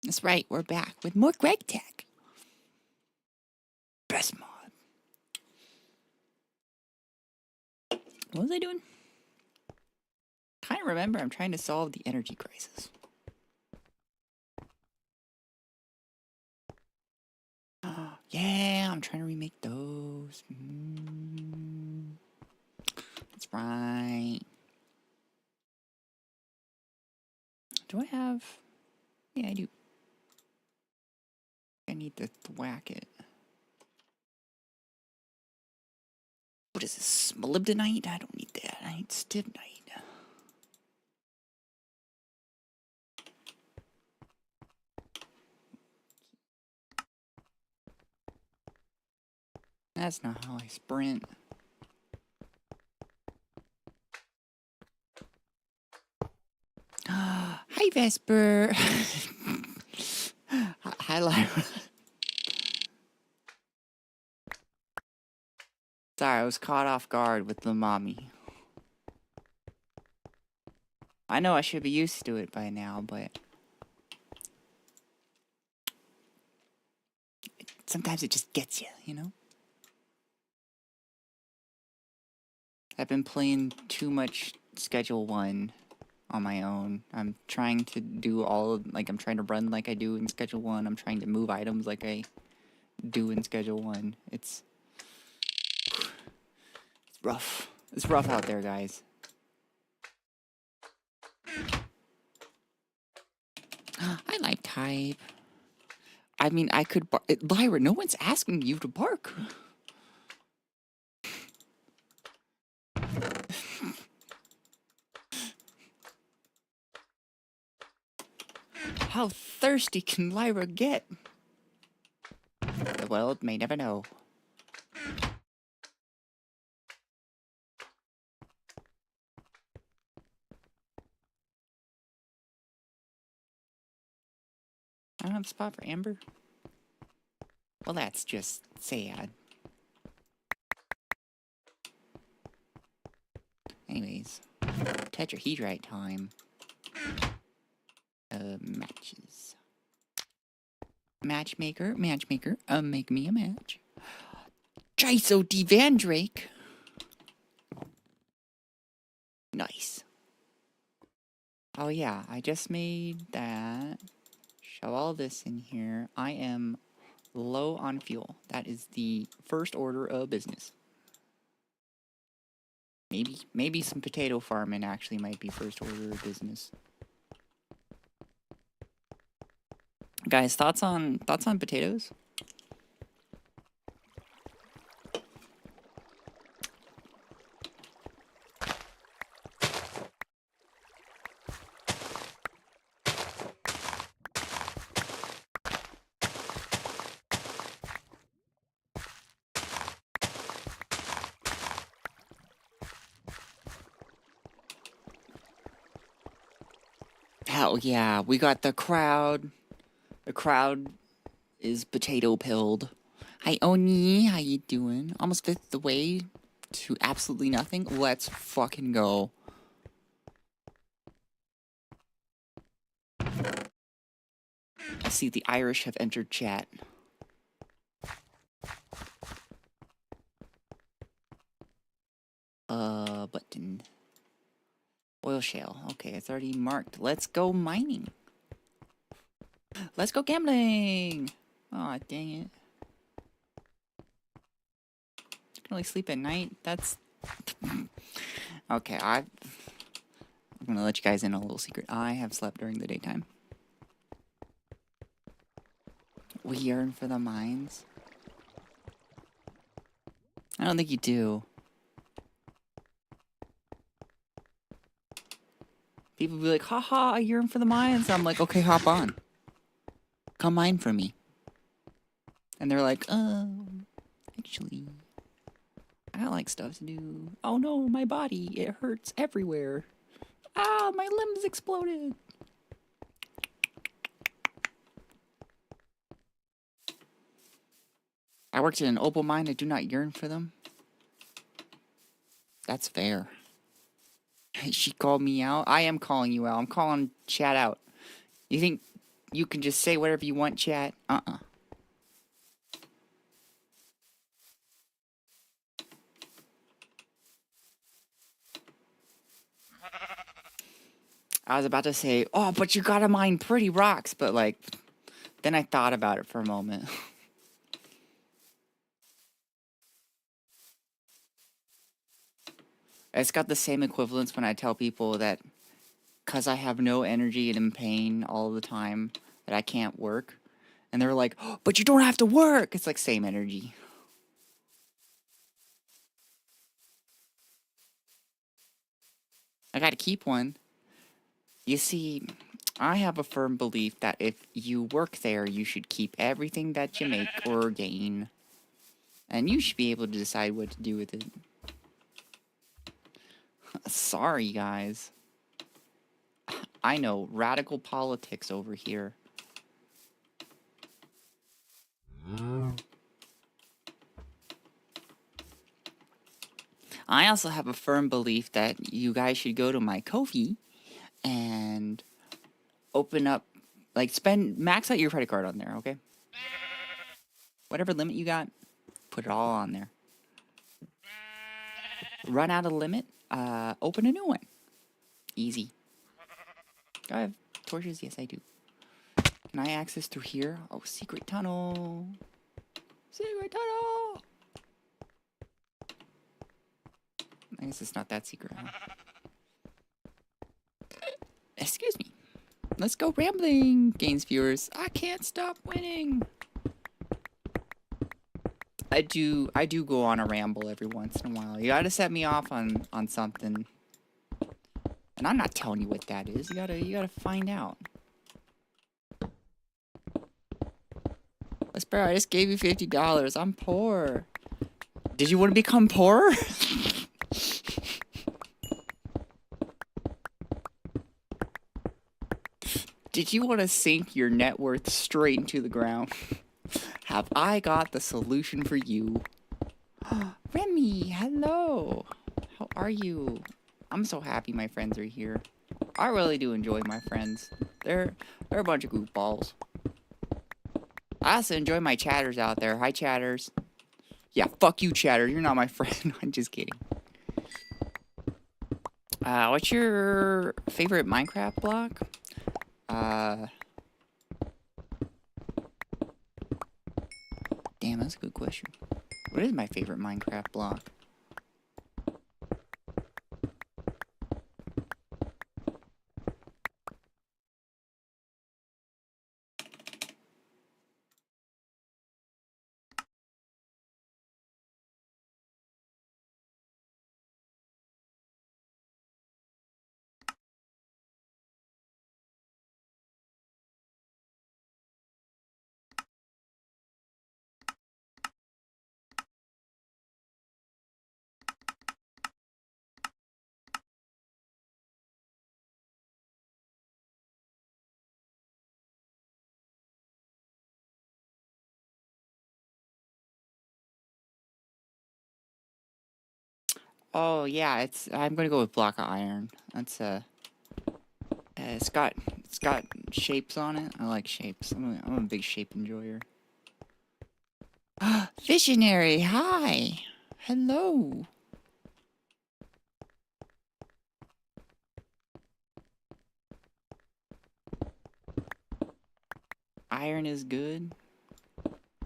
That's right, we're back with more Gregtech. Best mod. What was I doing? Kind of remember I'm trying to solve the energy crisis. Yeah, I'm trying to remake those. That's right. Do I have... Yeah, I do. I need to whack it. What is this? Molybdenite? I don't need that. I need stibnite. That's not how I sprint. Hi, Vesper. Hi, Lyra. Sorry, I was caught off guard with the mommy. I know I should be used to it by now, but sometimes it just gets you, you know? I've been playing too much Schedule 1 on my own. I'm trying to do all of, like, I'm trying to run like I do in Schedule 1. I'm trying to move items like I do in Schedule 1. It's rough. It's rough out there, guys. I like type. I mean, I could bark. Lyra, no one's asking you to bark. How thirsty can Lyra get? The world may never know. I don't have a spot for Amber. Well, that's just sad. Anyways, tetrahedrite time. Matches. Matchmaker, make me a match. Triso Devandrake. Nice. Oh yeah, I just made that. Shove all this in here. I am low on fuel. That is the first order of business. Maybe some potato farming actually might be first order of business. Guys, thoughts on potatoes? Hell yeah, we got the crowd. The crowd is potato pilled. Hi Oni, how you doing? Almost fifth the way to absolutely nothing. Let's fucking go. I see the Irish have entered chat. Button. Oil shale. Okay, it's already marked. Let's go mining. Let's go gambling. Aw, dang it. You can only sleep at night? That's... Okay, I'm gonna let you guys in a little secret. I have slept during the daytime. We yearn for the mines. I don't think you do. People be like, haha, I yearn for the mines. I'm like, okay, hop on. Come mine for me. And they're like, actually, I got like stuff to do. Oh no, my body, it hurts everywhere. Ah, my limbs exploded. I worked in an opal mine. I do not yearn for them. That's fair. She called me out. I am calling you out. I'm calling chat out. You think you can just say whatever you want, chat? I was about to say, oh, but you gotta mine pretty rocks, but like, then I thought about it for a moment. It's got the same equivalence when I tell people that because I have no energy and in pain all the time, that I can't work. And they're like, oh, but you don't have to work. It's like same energy. I gotta keep one. You see, I have a firm belief that if you work there, you should keep everything that you make or gain. And you should be able to decide what to do with it. Sorry, guys. I know, radical politics over here. I also have a firm belief that you guys should go to my Ko-fi and open up, like, max out your credit card on there, okay? Whatever limit you got, put it all on there. Run out of limit, open a new one. Easy. Do I have torches? Yes, I do. Can I access through here? Oh, secret tunnel. Secret tunnel! I guess it's not that secret, huh? Excuse me. Let's go rambling, Gains viewers. I can't stop winning. I do go on a ramble every once in a while. You gotta set me off on something. And I'm not telling you what that is. You gotta find out. Sparrow, I just gave you $50. I'm poor. Did you want to become poor? Did you want to sink your net worth straight into the ground? Have I got the solution for you? Remy, hello. How are you? I'm so happy my friends are here. I really do enjoy my friends. They're a bunch of goofballs. I also enjoy my chatters out there. Hi, chatters. Yeah, fuck you, chatter. You're not my friend. I'm just kidding. What's your favorite Minecraft block? Damn, that's a good question. What is my favorite Minecraft block? Oh yeah, I'm gonna go with block of iron. That's it's got shapes on it. I like shapes. I'm a big shape enjoyer. Visionary, hi, hello. Iron is good.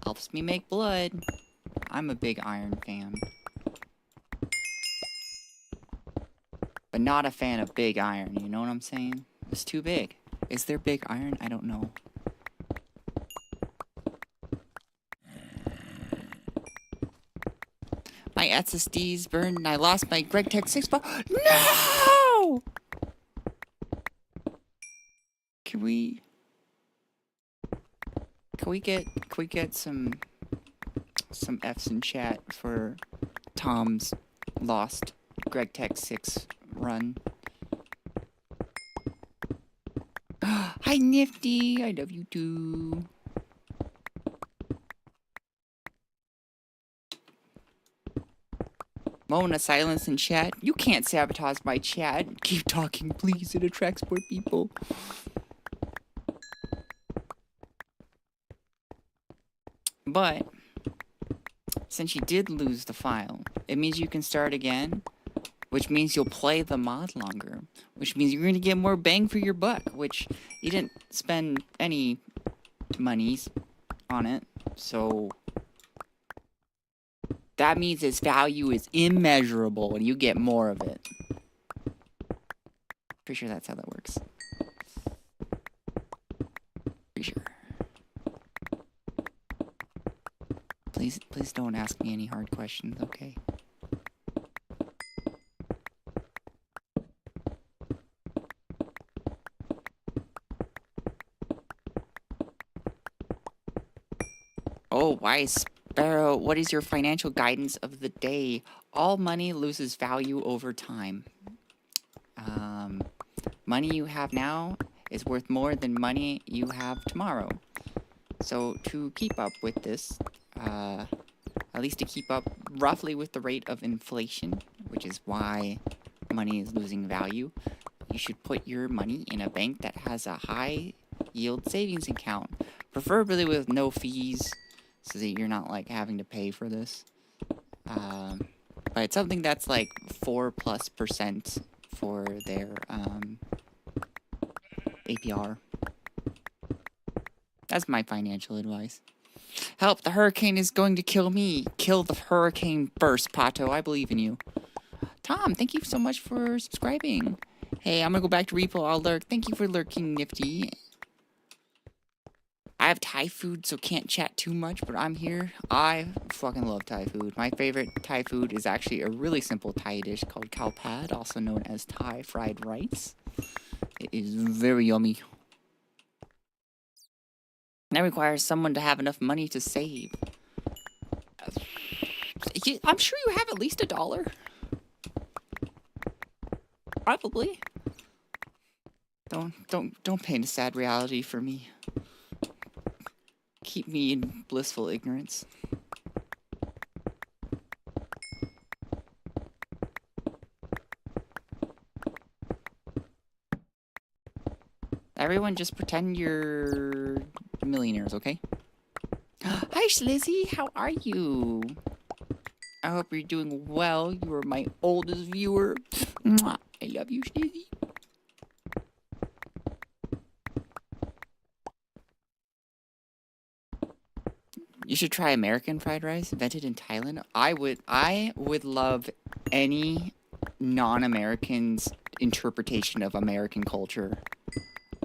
Helps me make blood. I'm a big iron fan. But not a fan of big iron, you know what I'm saying? It's too big. Is there big iron? I don't know. My SSD's burned and I lost my Gregtech 6 file. No! Can we get some F's in chat for Tom's lost Gregtech 6 run? Hi Nifty, I love you too. Moment of silence in chat. You can't sabotage my chat. Keep talking, please. It attracts more people. But since you did lose the file, it means you can start again, which means you'll play the mod longer, which means you're going to get more bang for your buck, which you didn't spend any monies on it. So that means its value is immeasurable and you get more of it. Pretty sure that's how that works. Pretty sure. Please don't ask me any hard questions, okay? Oh, why Sparrow? What is your financial guidance of the day? All money loses value over time. Money you have now is worth more than money you have tomorrow. So to keep up with this, at least to keep up roughly with the rate of inflation, which is why money is losing value, you should put your money in a bank that has a high yield savings account, preferably with no fees, so that you're not like having to pay for this. But it's something that's like 4+% for their APR. That's my financial advice. Help, the hurricane is going to kill me. Kill the hurricane first, Pato. I believe in you. Tom, thank you so much for subscribing. Hey, I'm gonna go back to repo. I'll lurk. Thank you for lurking, Nifty. I have Thai food, so can't chat too much, but I'm here. I fucking love Thai food. My favorite Thai food is actually a really simple Thai dish called khao pad, also known as Thai fried rice. It is very yummy. That requires someone to have enough money to save. I'm sure you have at least $1. Probably. Don't paint a sad reality for me. Keep me in blissful ignorance. Everyone just pretend you're millionaires, okay? Hi, Schlizzy, how are you? I hope you're doing well. You are my oldest viewer. Mwah. I love you, Schlizzy. You should try American fried rice, invented in Thailand. I would love any non-American's interpretation of American culture.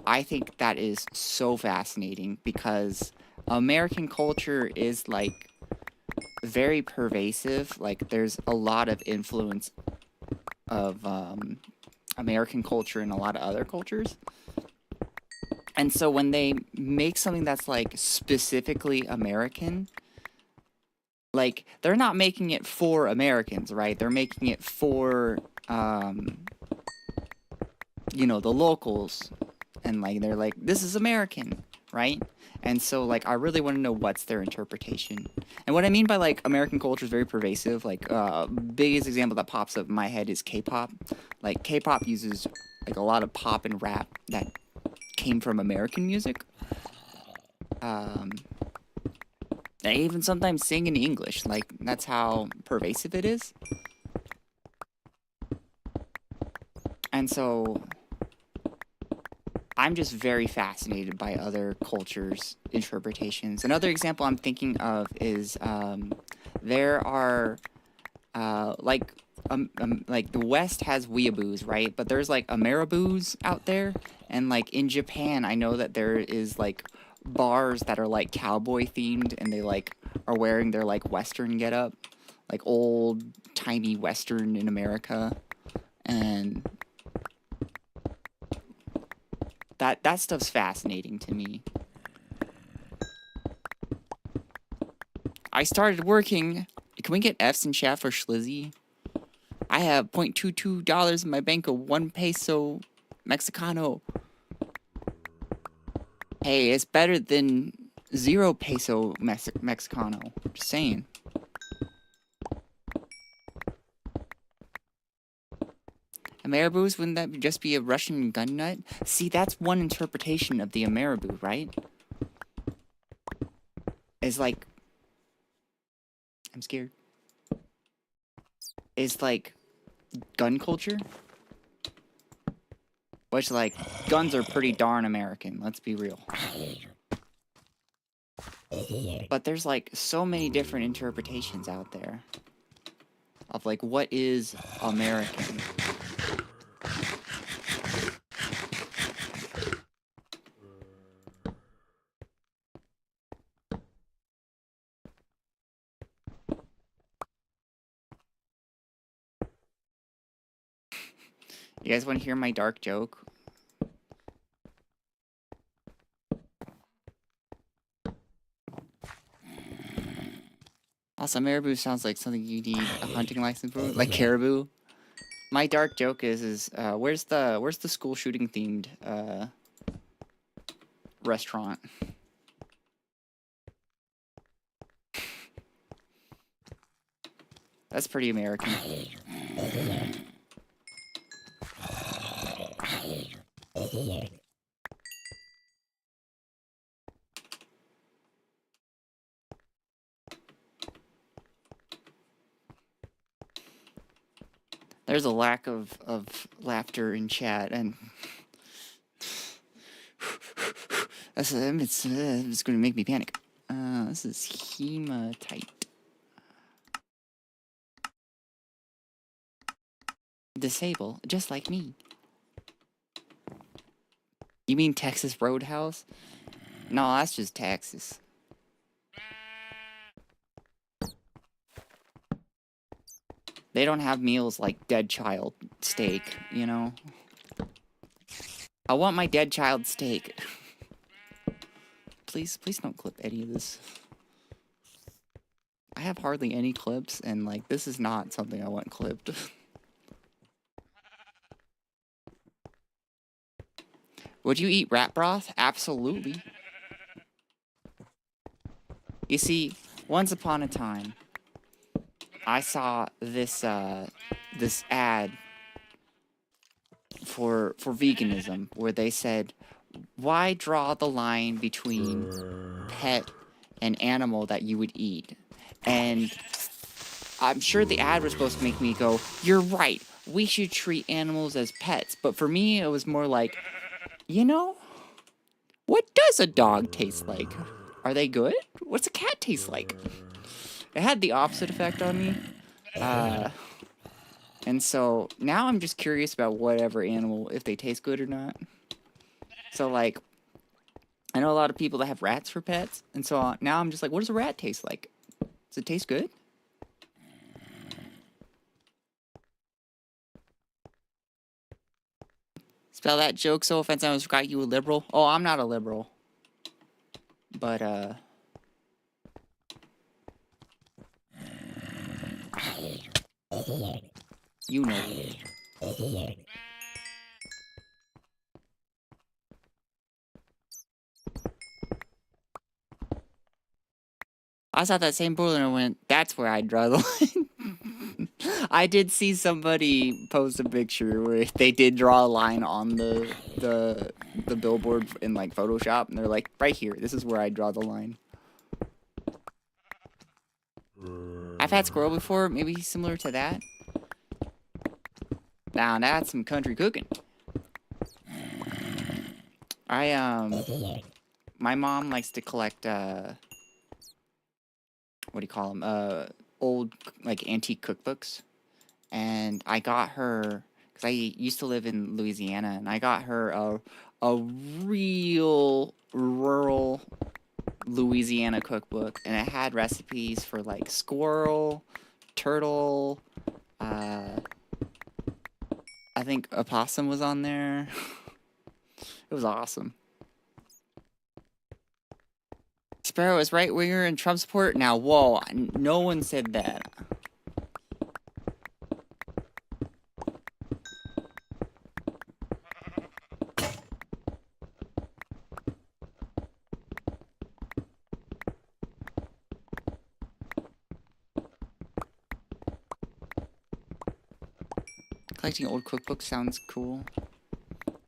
I think that is so fascinating because American culture is like very pervasive. Like there's a lot of influence of American culture in a lot of other cultures. And so when they make something that's like specifically American, like they're not making it for Americans, right? They're making it for you know, the locals. And like they're like, this is American, right? And so like I really want to know what's their interpretation. And what I mean by like American culture is very pervasive. Like biggest example that pops up in my head is K-pop. Like K-pop uses like a lot of pop and rap that came from American music. They even sometimes sing in English. Like that's how pervasive it is. And so I'm just very fascinated by other cultures' interpretations. Another example I'm thinking of is there are like the West has weeaboos, right? But there's like Ameriboos out there, and like in Japan, I know that there is like bars that are like cowboy themed, and they like are wearing their like Western getup, like old timey Western in America, and that stuff's fascinating to me. I started working. Can we get F's in chat for Schlizzy? I have $0.22 in my bank of 1 peso Mexicano. Hey, it's better than 0 peso Mexicano. Just saying. Ameribus, wouldn't that just be a Russian gun nut? See, that's one interpretation of the Ameribu, right? Is like... I'm scared. Is like... gun culture? Which, like, guns are pretty darn American, let's be real. But there's, like, so many different interpretations out there. Of, like, what is American? You guys want to hear my dark joke? Also, Marabou sounds like something you need a hunting license for, like caribou. My dark joke is where's the school shooting themed restaurant? That's pretty American. There's a lack of laughter in chat, and it's going to make me panic. This is hematite. Disable, just like me. You mean Texas Roadhouse? No, that's just Texas. They don't have meals like dead child steak, you know? I want my dead child steak. Please don't clip any of this. I have hardly any clips, and like, this is not something I want clipped. Would you eat rat broth? Absolutely. You see, once upon a time, I saw this this ad for veganism where they said, why draw the line between pet and animal that you would eat? And I'm sure the ad was supposed to make me go, you're right, we should treat animals as pets. But for me, it was more like, you know, what does a dog taste like? Are they good? What's a cat taste like? It had the opposite effect on me. And so now I'm just curious about whatever animal, if they taste good or not. So like, I know a lot of people that have rats for pets. And so now I'm just like, what does a rat taste like? Does it taste good? Spell that joke so offensive I forgot you were liberal. Oh, I'm not a liberal. But, you know. I saw that same boiler and I went, that's where I'd draw the line. I did see somebody post a picture where they did draw a line on the billboard in like Photoshop, and they're like, right here, this is where I draw the line. I've had squirrel before, maybe similar to that. Now that's some country cooking. My mom likes to collect, what do you call them? Old, like, antique cookbooks. And I got her, because I used to live in Louisiana, and I got her a real rural Louisiana cookbook. And it had recipes for, like, squirrel, turtle, I think opossum was on there. It was awesome. Sparrow is right where you're in Trump support. Now, whoa, no one said that. collecting old cookbooks sounds cool.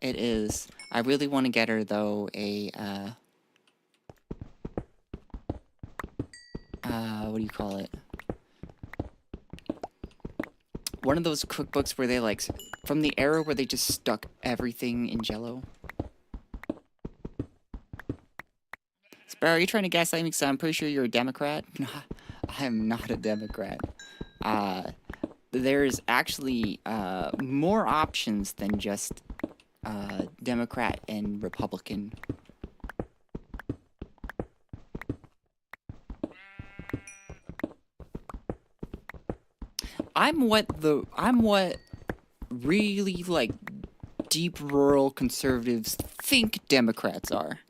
It is. I really want to get her, though, a, what do you call it? One of those cookbooks where they, like, from the era where they just stuck everything in Jello. Sparrow, are you trying to gaslight me? Because I'm pretty sure you're a Democrat. I am not a Democrat. There's actually more options than just Democrat and Republican. I'm what really, like, deep rural conservatives think Democrats are.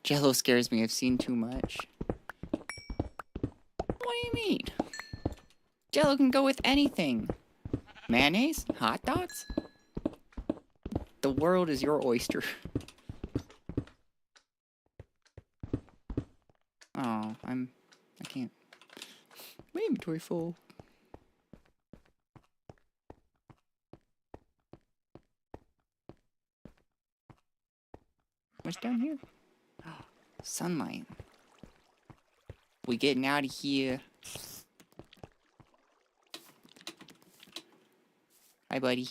Jello scares me. I've seen too much. What do you mean? Jello can go with anything. Mayonnaise? Hot dogs? The world is your oyster. Oh, I can't. My inventory full. What's down here? Sunlight. We getting out of here. Hi, buddy.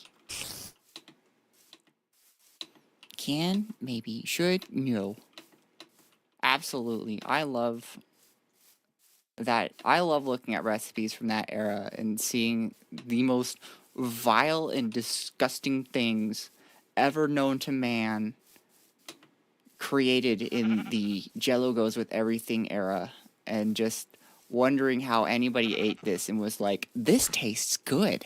Can? Maybe. Should? No. Absolutely. I love that. I love looking at recipes from that era and seeing the most vile and disgusting things ever known to man created in the Jello goes with everything era, and just wondering how anybody ate this and was like, this tastes good.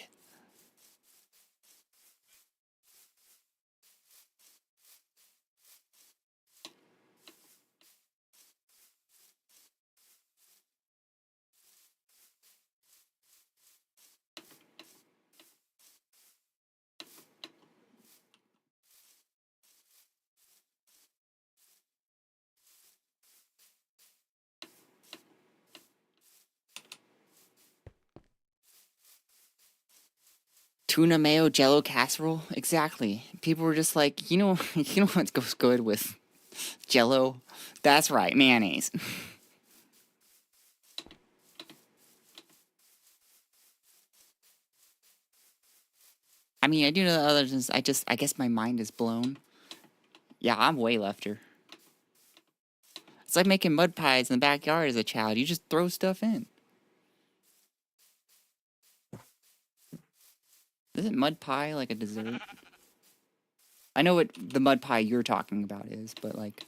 Tuna mayo Jello casserole? Exactly. People were just like, you know what goes good with Jello? That's right, mayonnaise. I mean, I do know the others. I guess my mind is blown. Yeah, I'm way lefter. It's like making mud pies in the backyard as a child. You just throw stuff in. Isn't mud pie like a dessert? I know what the mud pie you're talking about is, but like...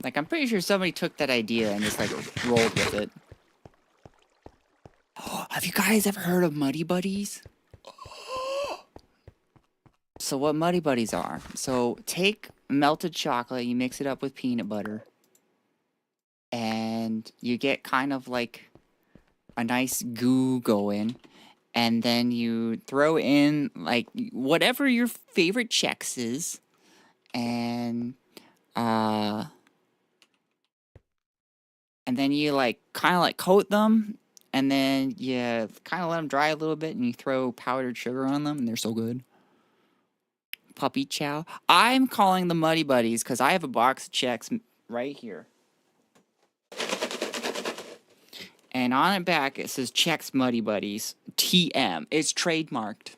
Like, I'm pretty sure somebody took that idea and just, like, rolled with it. Oh, have you guys ever heard of Muddy Buddies? So what Muddy Buddies are, so take melted chocolate, you mix it up with peanut butter, and you get kind of like a nice goo going, and then you throw in, like, whatever your favorite Chex is, and then you, like, kind of, like, coat them, and then you kind of let them dry a little bit, and you throw powdered sugar on them, and they're so good. Puppy chow. I'm calling them Muddy Buddies because I have a box of Chex right here. And on it back, it says Chex Muddy Buddies. TM. It's trademarked.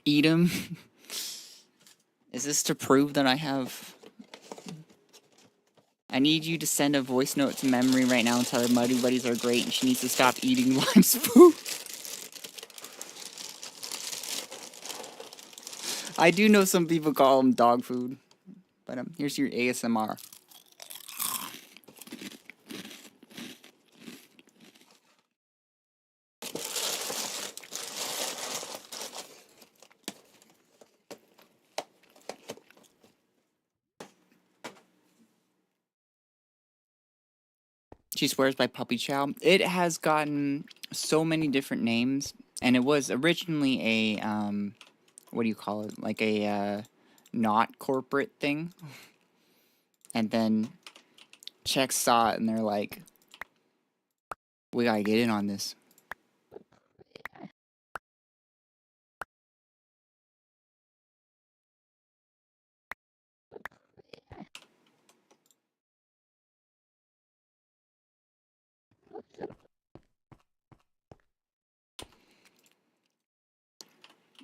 Eat them. Is this to prove that I have... I need you to send a voice note to Memory right now and tell her Muddy Buddies are great and she needs to stop eating Lime's food. I do know some people call them dog food. But here's your ASMR. She swears by Puppy Chow. It has gotten so many different names, and it was originally a, what do you call it? Like a, not corporate thing. And then Czechs saw it, and they're like, we gotta get in on this.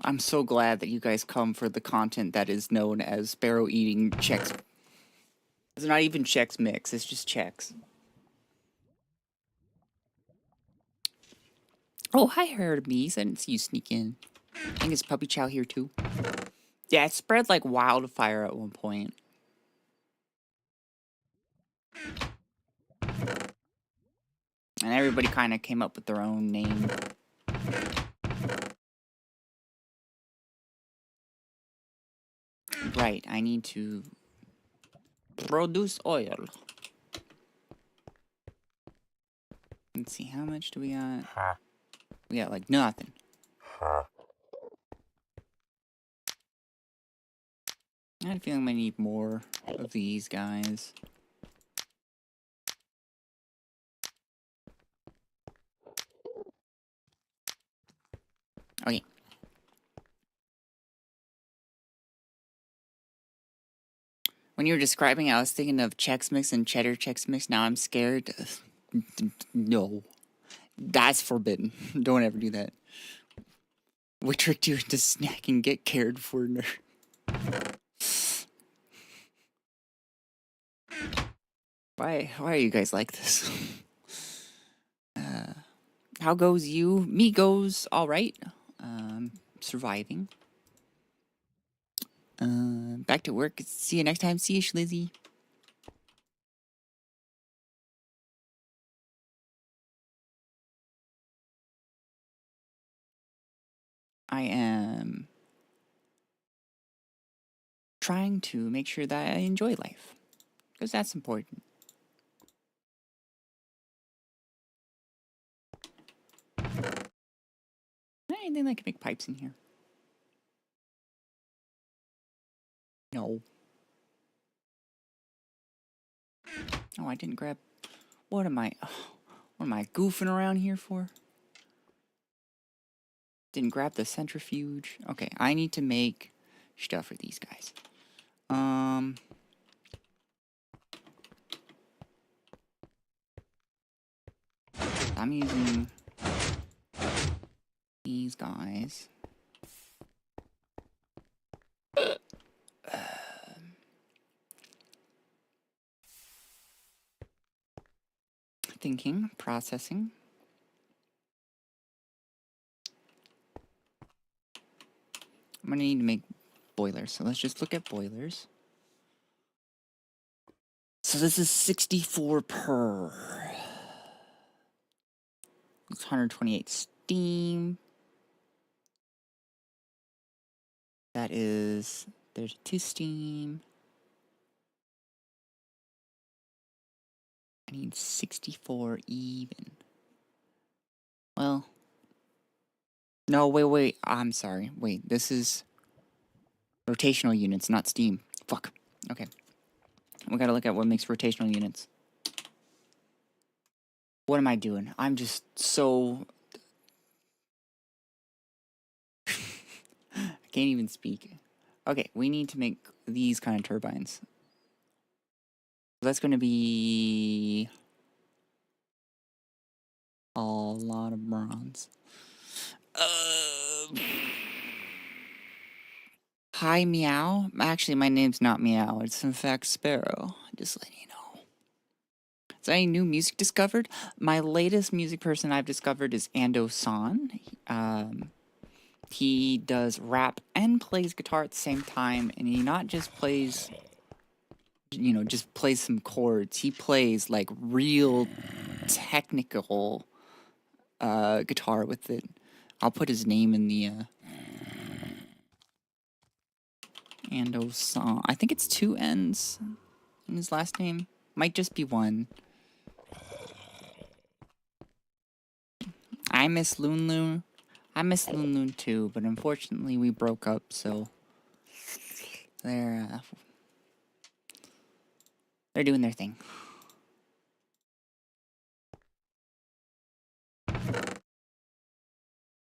I'm so glad that you guys come for the content that is known as Sparrow eating Chex. It's not even Chex Mix, it's just Chex. Oh, hi, ExtraBees. I didn't see you sneak in. I think it's Puppy Chow here, too. Yeah, it spread like wildfire at one point. And everybody kind of came up with their own name. Right, I need to produce oil. Let's see, how much do we got? We got like nothing. I had a feeling I need more of these guys. Okay. When you were describing it, I was thinking of Chex Mix and Cheddar Chex Mix. Now I'm scared. No. That's forbidden. Don't ever do that. We tricked you into snacking. Get cared for, nerd. Why are you guys like this? How goes you? Me goes alright. Surviving. Back to work. See you next time. See you, Schlizzy. I am trying to make sure that I enjoy life. Because that's important. Anything that can make pipes in here? No. Oh, I didn't grab... What am I goofing around here for? Didn't grab the centrifuge. Okay, I need to make stuff for these guys. I'm using these guys. Thinking, processing. I'm gonna need to make boilers, so let's just look at boilers. So this is 64 per. It's 128 steam. That is 32 steam. I need 64 even. Well, no, wait. I'm sorry. Wait, this is rotational units, not steam. Fuck. Okay. We gotta look at what makes rotational units. What am I doing? I'm just so... I can't even speak. Okay, we need to make these kind of turbines. That's going to be a lot of bronze. Hi, Meow. Actually, my name's not Meow. It's in fact Sparrow. Just letting you know. Is there any new music discovered? My latest music person I've discovered is Ando-san. He does rap and plays guitar at the same time, and he not just plays, you know, just plays some chords. He plays like real technical guitar with it. I'll put his name in the Ando-san. I think it's 2 N's in his last name. Might just be 1. I miss Loon Loon. I miss Loon Loon too, but unfortunately we broke up, so they're doing their thing.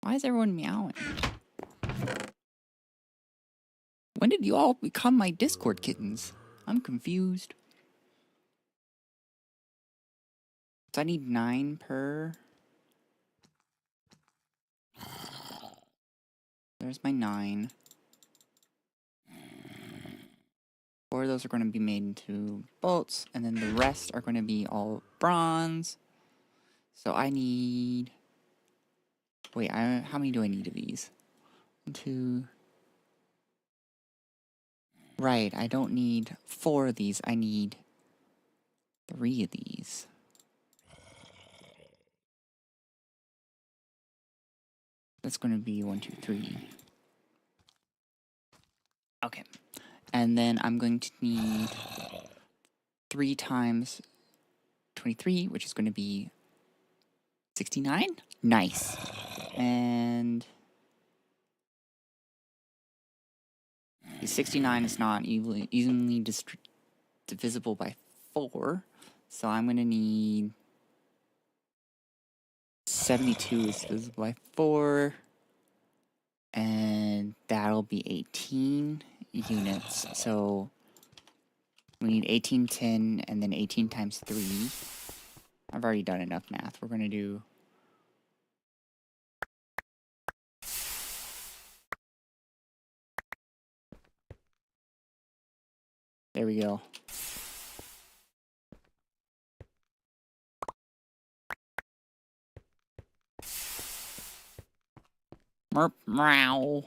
Why is everyone meowing? When did you all become my Discord kittens? I'm confused. So I need 9 per. There's my 9. 4 of those are going to be made into bolts, and then the rest are going to be all bronze. So I need... Wait, how many do I need of these? 1, 2... Right, I don't need 4 of these. I need 3 of these. That's going to be 1, 2, 3. Okay. And then I'm going to need 3 times 23, which is going to be 69? Nice. And 69 is not evenly divisible by 4, so I'm going to need 72 is divisible by 4, and that'll be 18 units. So we need 18 tin, and then 18 times 3. I've already done enough math. We're going to do... There we go. Merp, meow.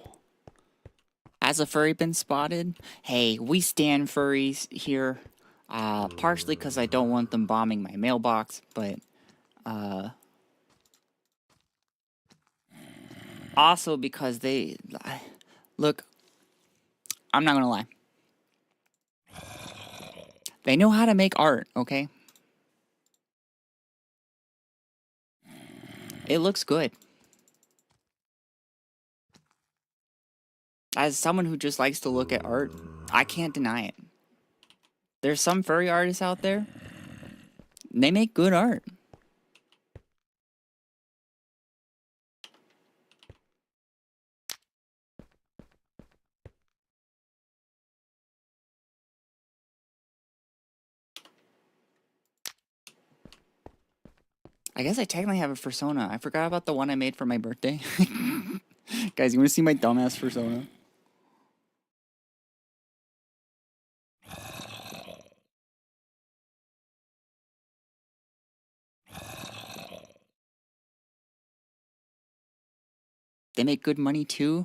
Has a furry been spotted? Hey, we stand furries here. Partially because I don't want them bombing my mailbox, but also because they... Look, I'm not gonna lie. They know how to make art, okay? It looks good. As someone who just likes to look at art, I can't deny it. There's some furry artists out there. They make good art. I guess I technically have a persona. I forgot about the one I made for my birthday. Guys, you want to see my dumbass persona? They make good money too,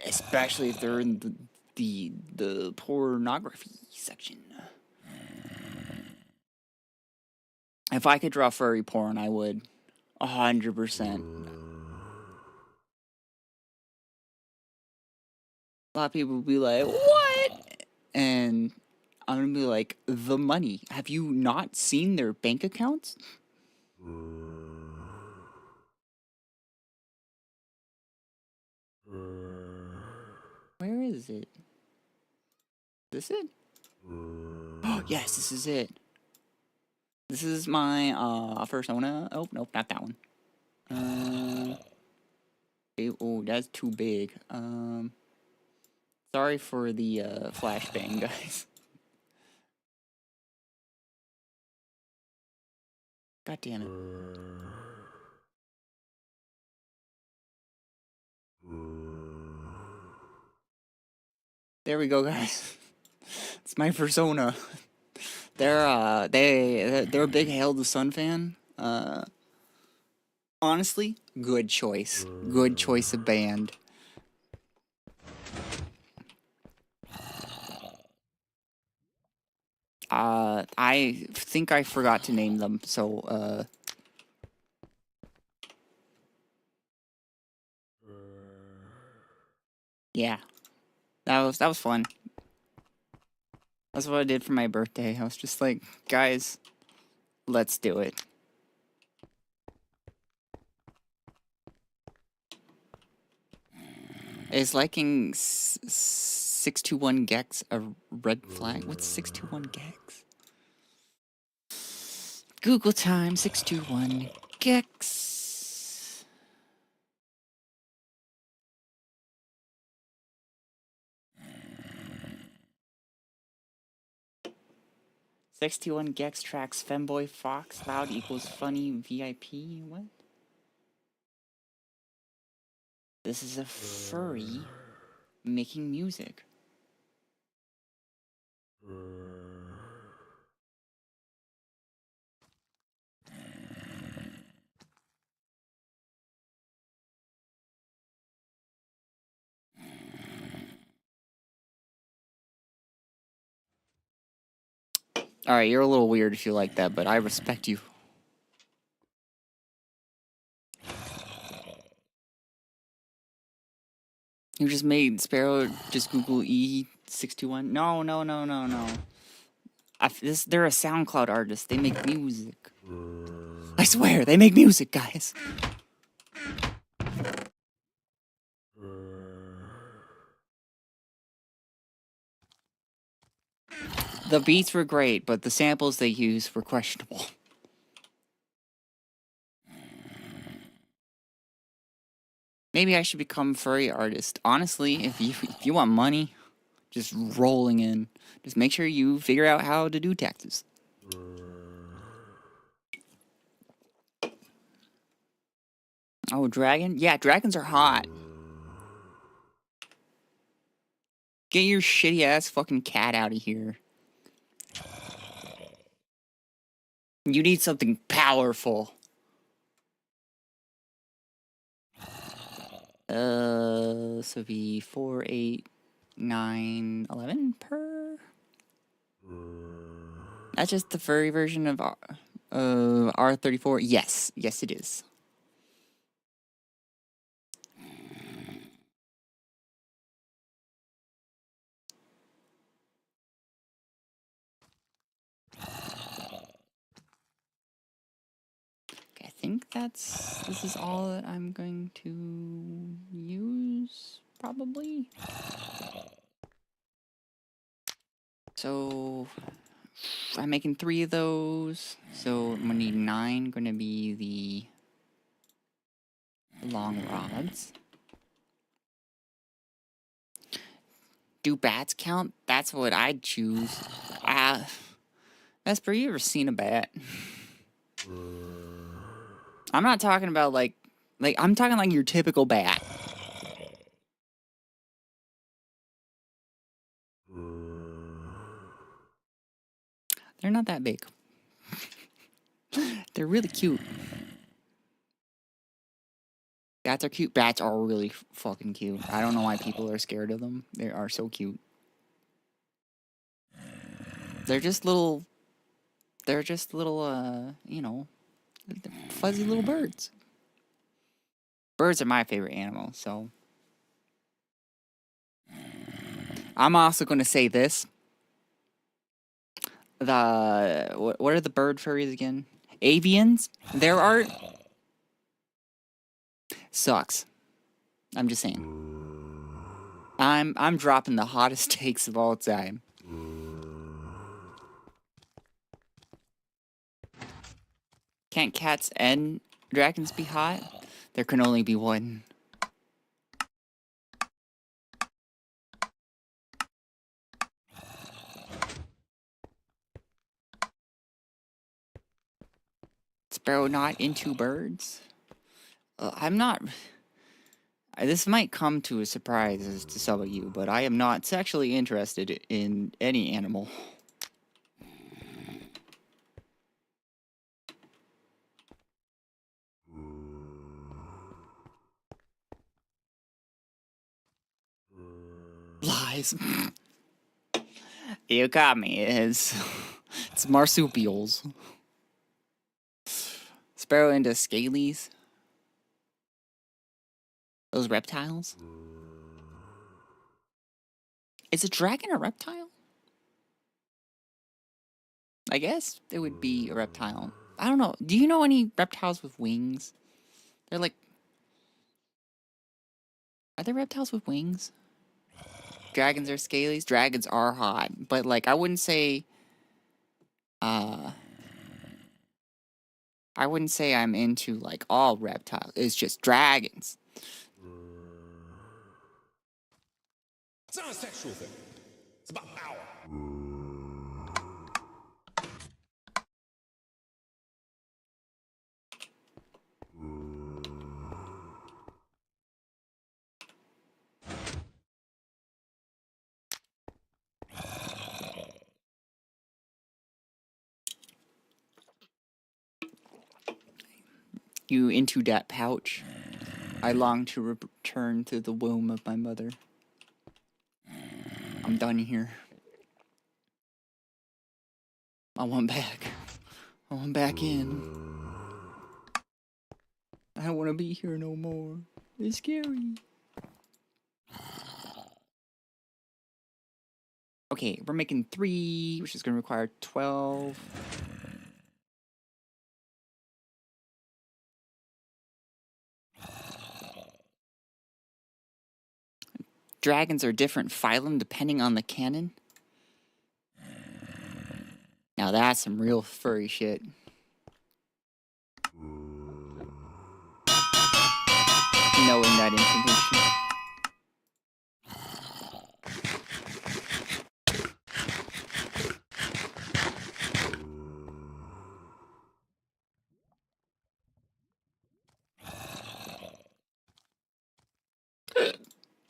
especially if they're in the pornography section. If I could draw furry porn, I would. 100%. A lot of people would be like, what? And I'm gonna be like, the money. Have you not seen their bank accounts? Where is it? This it? Oh, yes, this is it. This is my persona. Oh, nope, not that one. Oh, that's too big. Sorry for the flashbang, guys. God damn it. There we go, guys. It's my persona. They're a big Hail the Sun fan. Honestly, good choice. Good choice of band. I think I forgot to name them, so yeah. That was fun. That's what I did for my birthday. I was just like, guys, let's do it. Is liking 621 gex a red flag? What's 621 gex? Google time 621 gex. Sixty-one gex tracks femboy fox loud equals funny VIP. What? This is a furry making music. Alright, you're a little weird if you like that, but I respect you. You just made Sparrow just Google E621? No. They're a SoundCloud artist. They make music. I swear, they make music, guys. The beats were great, but the samples they used were questionable. Maybe I should become furry artist. Honestly, if you want money, just rolling in. Just make sure you figure out how to do taxes. Oh, dragon? Yeah, dragons are hot. Get your shitty ass fucking cat out of here. You need something powerful. This would be 4, 8, 9, 11 per. That's just the furry version of R34. Yes, it is. Okay, I think this is all that I'm going to use, probably. So I'm making 3 of those. So I'm gonna need 9. Gonna be the long rods. Do bats count? That's what I'd choose. Esper, you ever seen a bat? I'm not talking about like I'm talking like your typical bat. They're not that big. They're really cute. Bats are cute. Bats are really fucking cute. I don't know why people are scared of them. They are so cute. They're just little, you know, fuzzy little birds. Birds are my favorite animal, so. I'm also going to say this. What are the bird furries again? Avians? Their art sucks. I'm just saying. I'm dropping the hottest takes of all time. Can't cats and dragons be hot? There can only be one. Sparrow not into birds? I'm not. This might come to a surprise to some of you, but I am not sexually interested in any animal. Lies. You got me. It's marsupials. Sparrow into scalies. Those reptiles. Is a dragon a reptile? I guess it would be a reptile. I don't know. Do you know any reptiles with wings? They're like Are there reptiles with wings? Dragons are scalies. Dragons are hot, but like I wouldn't say. I wouldn't say I'm into like all reptiles. It's just dragons. It's not a sexual thing. It's about power. You into that pouch? I long to return to the womb of my mother. I'm done here. I want back. I want back in. I don't want to be here no more. It's scary. Okay, we're making 3, which is going to require 12. Dragons are different phylum depending on the canon. Now that's some real furry shit. Knowing that information.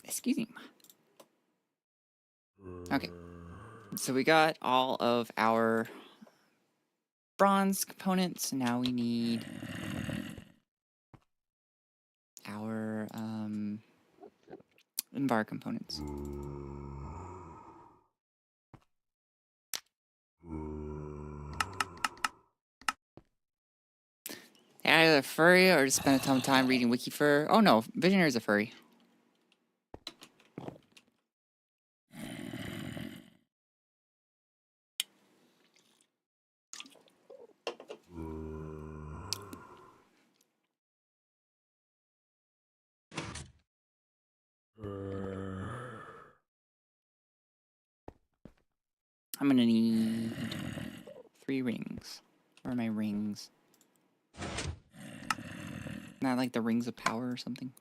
Excuse me. Okay. So we got all of our bronze components. Now we need our Invar components. Either a furry or just spend a ton of time reading Wikifur. Oh no, Visionary is a furry. I'm gonna need 3 rings. Where are my rings? Not like the rings of power or something.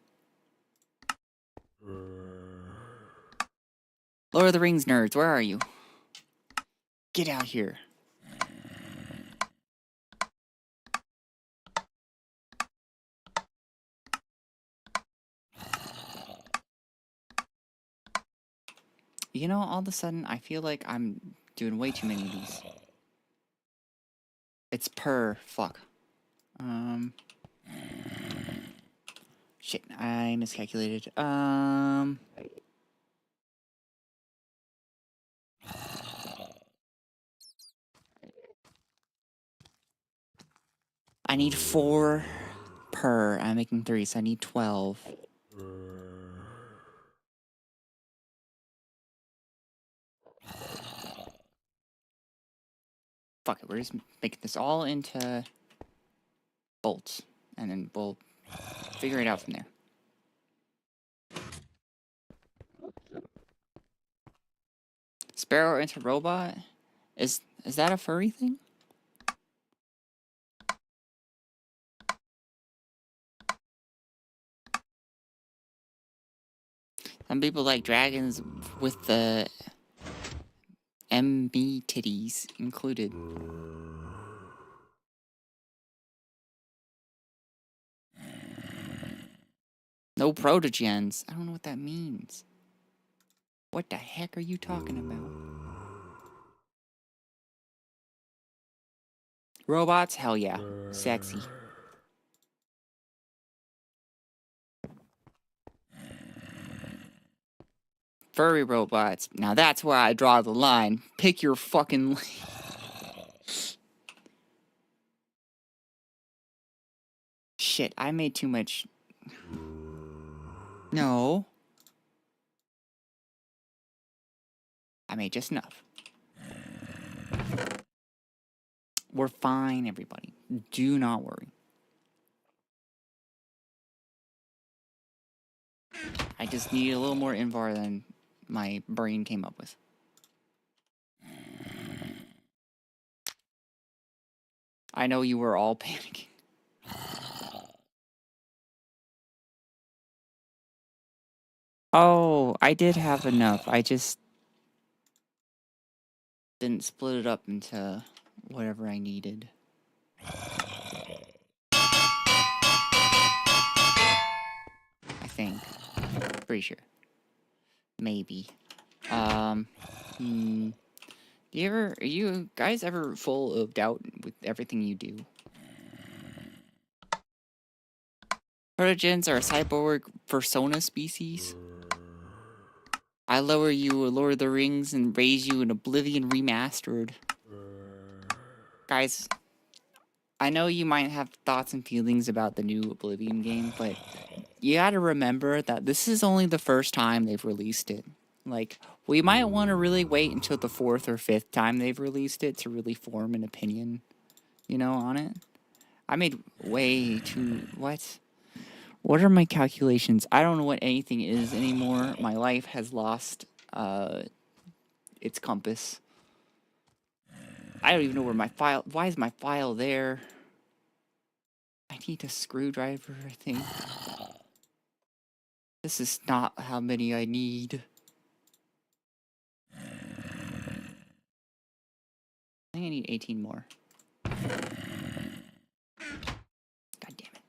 Lord of the Rings nerds, where are you? Get out here. You know, all of a sudden, I feel like I'm doing way too many of these. It's per fuck. Shit, I miscalculated. I need 4 per. I'm making 3, so I need 12. Fuck it, we're just making this all into bolts, and then we'll figure it out from there. Sparrow into robot? Is that a furry thing? Some people like dragons with the MB titties included. No protogens. I don't know what that means. What the heck are you talking about? Robots? Hell yeah. Sexy. Furry robots. Now that's where I draw the line. Pick your fucking lane. Shit, I made too much. No. I made just enough. We're fine, everybody. Do not worry. I just need a little more invar than my brain came up with. I know you were all panicking. Oh, I did have enough. I just didn't split it up into whatever I needed. I think. Pretty sure. Maybe. Are you guys ever full of doubt with everything you do? Protogens are a cyborg persona species. I lower you a Lord of the Rings and raise you in Oblivion Remastered. Guys, I know you might have thoughts and feelings about the new Oblivion game, but you gotta remember that this is only the first time they've released it. Like, we might want to really wait until the 4th or 5th time they've released it to really form an opinion, you know, on it. I made way too... What? What are my calculations? I don't know what anything is anymore. My life has lost its compass. I don't even know where my file... Why is my file there? I need a screwdriver, I think. This is not how many I need. I think I need 18 more. God damn it.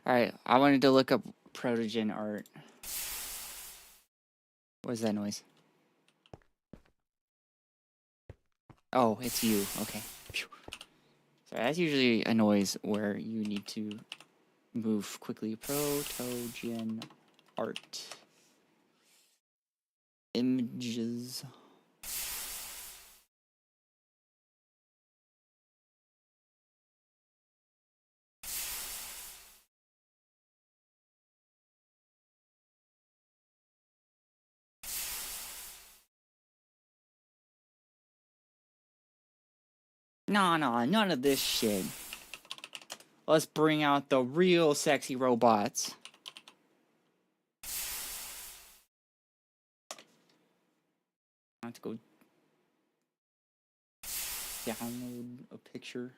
Alright, I wanted to look up protogen art. What is that noise? Oh, it's you. Okay. Phew. So that's usually a noise where you need to move quickly. Protogen art. Images. Nah, none of this shit. Let's bring out the real sexy robots. I have to go download a picture.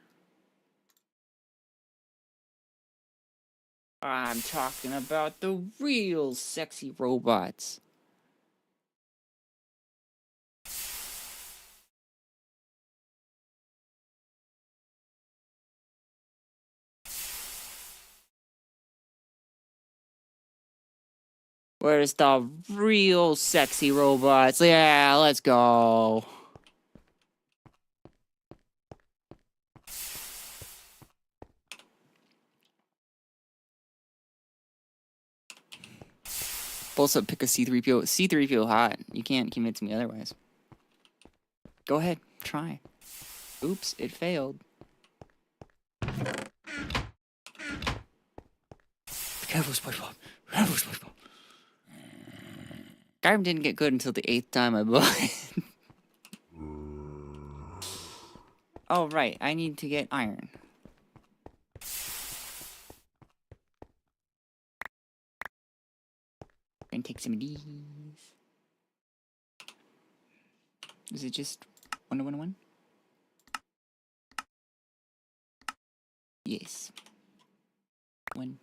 I'm talking about the real sexy robots. Where's the real sexy robots? Yeah, let's go. Also, pick a C3PO. C3PO hot. You can't convince me otherwise. Go ahead, try. Oops, it failed. Be careful, SpongeBob. Be careful, SpongeBob. Skyrim didn't get good until the 8th time I bought it. Oh, right. I need to get iron. And take some of these. Is it just 1-1-1? Yes. 1.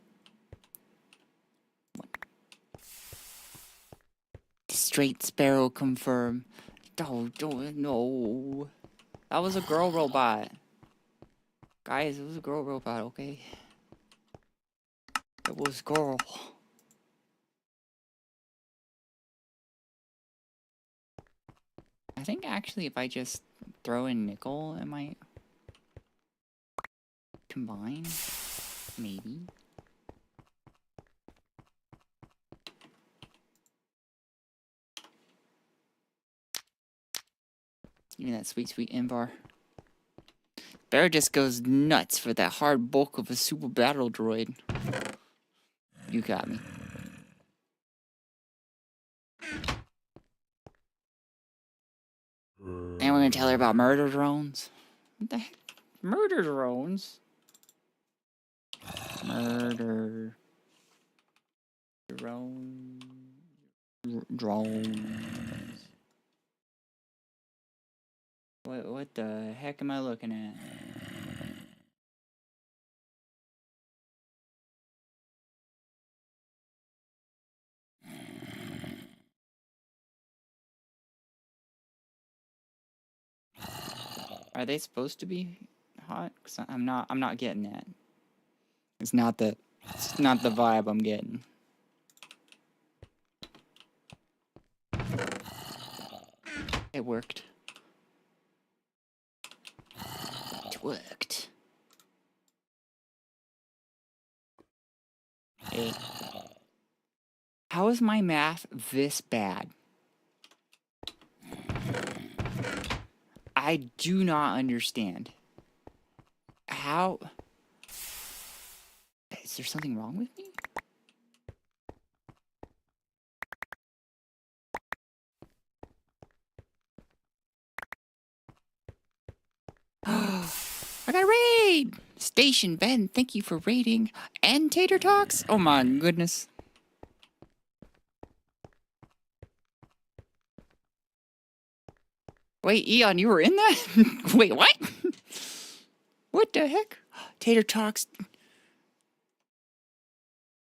Straight Sparrow confirm. Don't no. That was a girl robot. Guys, it was a girl robot, okay? It was girl. I think actually if I just throw in nickel, it might combine. Maybe. Give me that sweet, sweet invar. Bear just goes nuts for that hard bulk of a super battle droid. You got me. And we're gonna tell her about murder drones? What the heck? Murder drones? Murder. Drones. What the heck am I looking at? Are they supposed to be hot? 'Cause I'm not getting that. It's not the vibe I'm getting. It worked. It worked. Hey. How is my math this bad? I do not understand. How? Is there something wrong with me? I got a raid! Station Ben, thank you for raiding. And Tater Talks? Oh my goodness. Wait, Eon, you were in that? Wait, what? What the heck? Tater Talks.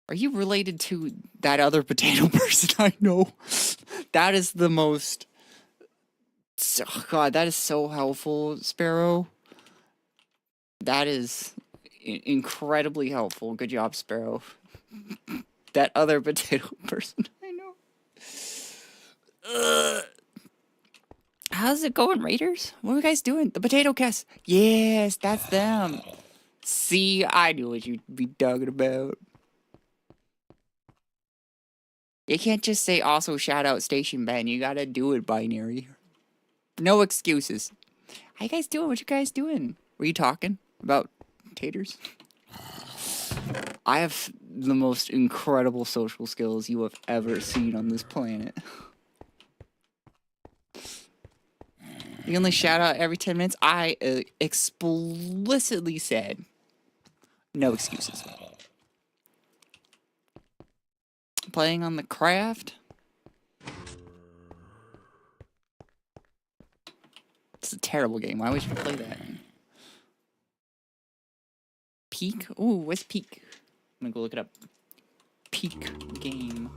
Are you related to that other potato person I know? That is the most... Oh God, that is so helpful, Sparrow. That is incredibly helpful. Good job, Sparrow. That other potato person I know. How's it going, Raiders? What are you guys doing? The potato cast. Yes, that's them. See, I knew what you'd be talking about. You can't just say also shout out Station Ben. You gotta do it binary. No excuses. How you guys doing? What you guys doing? Were you talking about taters? I have the most incredible social skills you have ever seen on this planet. You only shout out every 10 minutes. I explicitly said no excuses. Playing on the craft. It's a terrible game. Why would you play that? Peak? Ooh, what's Peak? I'm gonna go look it up. Peak game.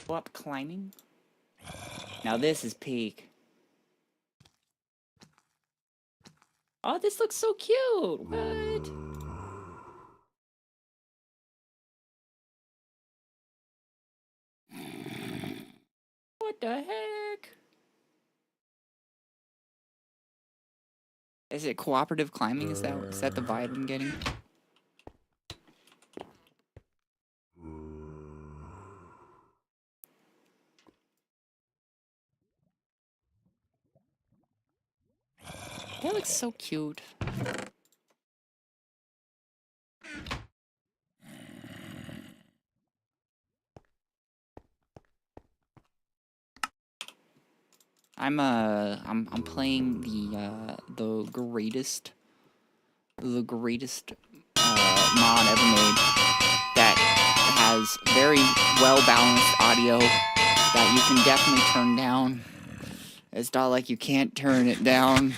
Go up climbing. Now this is Peak. Oh, this looks so cute. What? What the heck? Is it cooperative climbing? Is that the vibe I'm getting? That looks so cute. I'm playing the greatest mod ever made that has very well balanced audio that you can definitely turn down. It's not like you can't turn it down.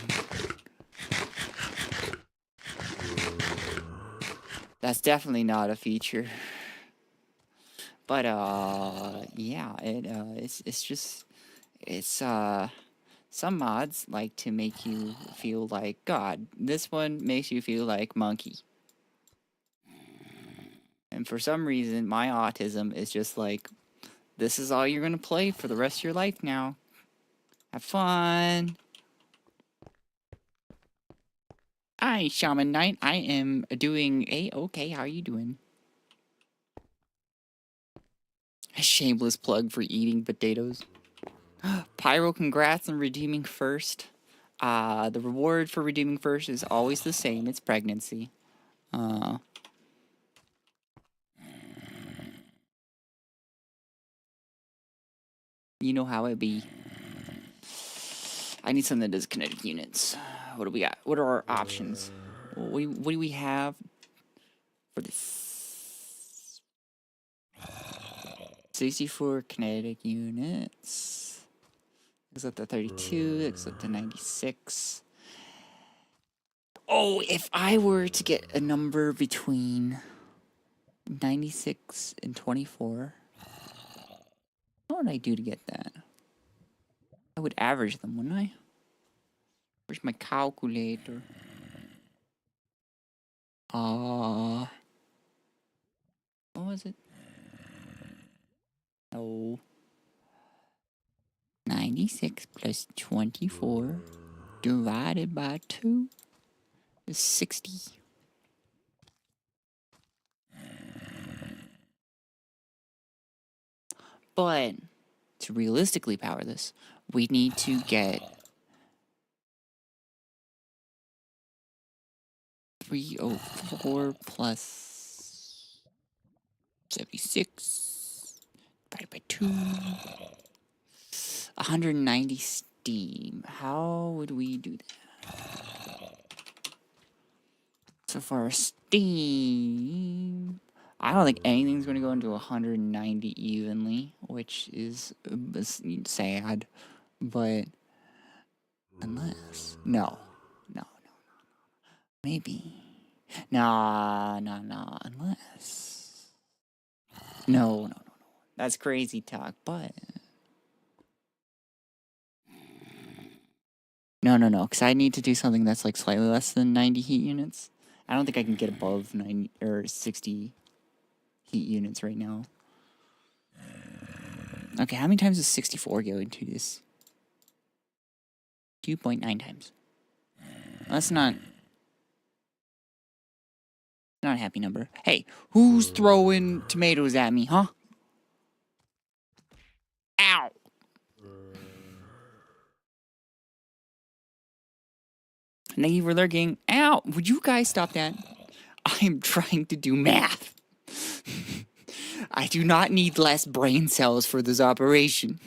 That's definitely not a feature. But yeah, it's just some mods like to make you feel like God. This one makes you feel like monkey. And for some reason, my autism is just like, this is all you're gonna play for the rest of your life now. Have fun. Hi, Shaman Knight. I am doing A-okay. How are you doing? A shameless plug for eating potatoes. Pyro, congrats on redeeming first. The reward for redeeming first is always the same. It's pregnancy. You know how it be. I need something that does kinetic units. What do we got? What are our options? what do we have for this? 64 kinetic units. Goes up to 32. It goes up to 96. Oh, if I were to get a number between 96 and 24, what would I do to get that? I would average them, wouldn't I? Where's my calculator? What was it? Oh. 96 plus 24 divided by 2 is 60. But to realistically power this, we need to get 304 plus 76 divided by 2. 190 steam. How would we do that? So for steam, I don't think anything's going to go into 190 evenly, which is sad. But unless maybe unless no, that's crazy talk. But no, because I need to do something that's like slightly less than 90 heat units. I don't think I can get above 90 or 60 heat units right now. Okay, how many times does 64 go into this? 2.9 times. That's not a happy number. Hey, who's throwing tomatoes at me, huh? Ow! Thank you for lurking. Ow! Would you guys stop that? I am trying to do math. I do not need less brain cells for this operation.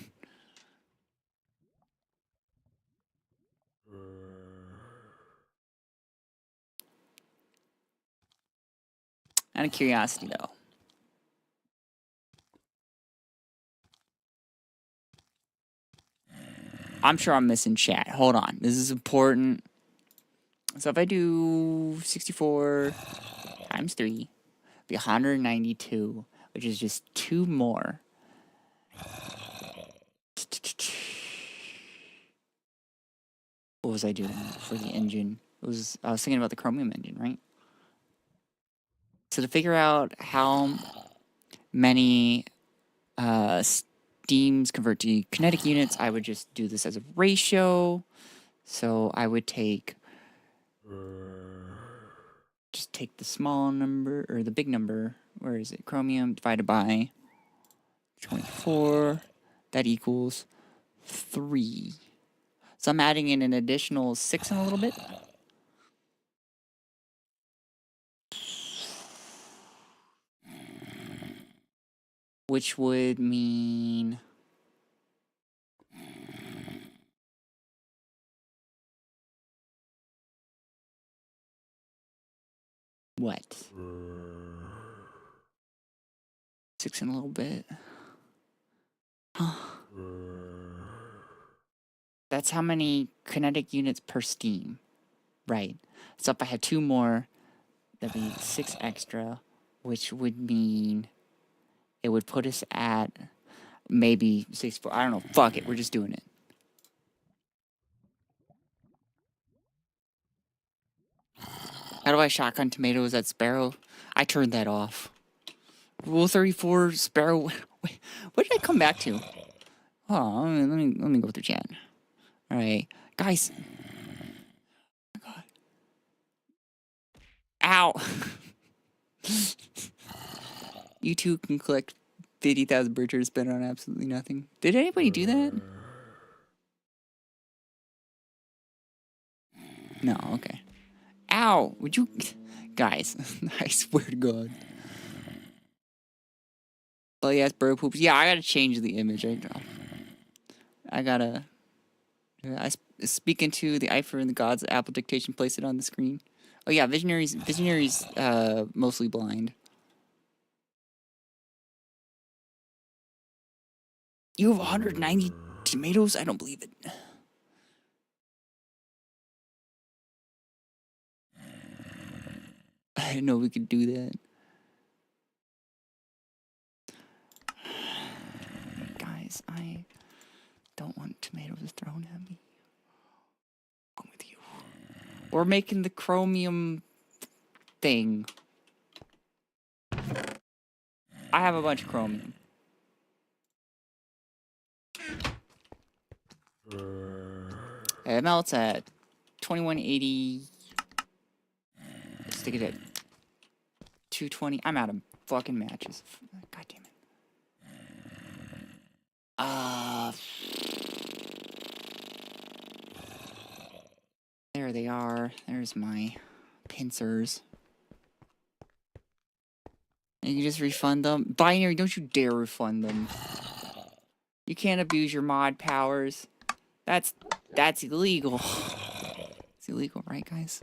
Out of curiosity, though. I'm sure I'm missing chat. Hold on. This is important. So if I do 64 times 3, it'd be 192, which is just 2 more. What was I doing for the engine? I was thinking about the chromium engine, right? So to figure out how many steams convert to kinetic units, I would just do this as a ratio. So I would take the small number, or the big number, where is it? Chromium divided by 24. That equals 3. So I'm adding in an additional 6 in a little bit. Which would mean what? 6 in a little bit. Huh. That's how many kinetic units per steam. Right. So if I had 2 more, that'd be 6 extra, which would mean it would put us at maybe 64. I don't know. Fuck it. We're just doing it. How do I shotgun tomatoes at Sparrow? I turned that off. Rule 34, Sparrow. Wait, what did I come back to? Oh, let me go through chat. All right, guys. Oh my God. Ow. You two can collect 50,000 birchers spent on absolutely nothing. Did anybody do that? No, okay. Ow! Would you... Guys, I swear to God. Oh, yes, bird poops. Yeah, I gotta change the image. I gotta... Speaking to the Eifer and the gods, Apple dictation, place it on the screen. Oh yeah, Visionary's mostly blind. You have 190 tomatoes? I don't believe it. I didn't know we could do that. Guys, I don't want tomatoes thrown at me. I'm with you. We're making the chromium thing. I have a bunch of chromium. It melts at 2180. Stick it at 220. I'm out of fucking matches. God damn it. There they are. There's my pincers. And you just refund them. Binary, don't you dare refund them. You can't abuse your mod powers. That's illegal. It's illegal, right, guys?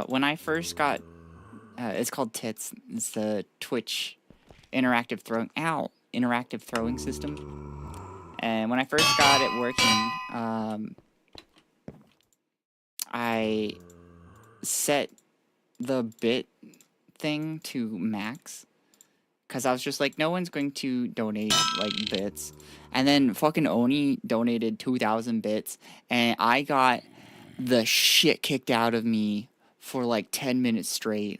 When I first got, it's called TITS. It's the Twitch interactive throwing system. And when I first got it working, I set the bit thing to max. Because I was just like, no one's going to donate, like, bits. And then fucking Oni donated 2,000 bits. And I got the shit kicked out of me for, like, 10 minutes straight.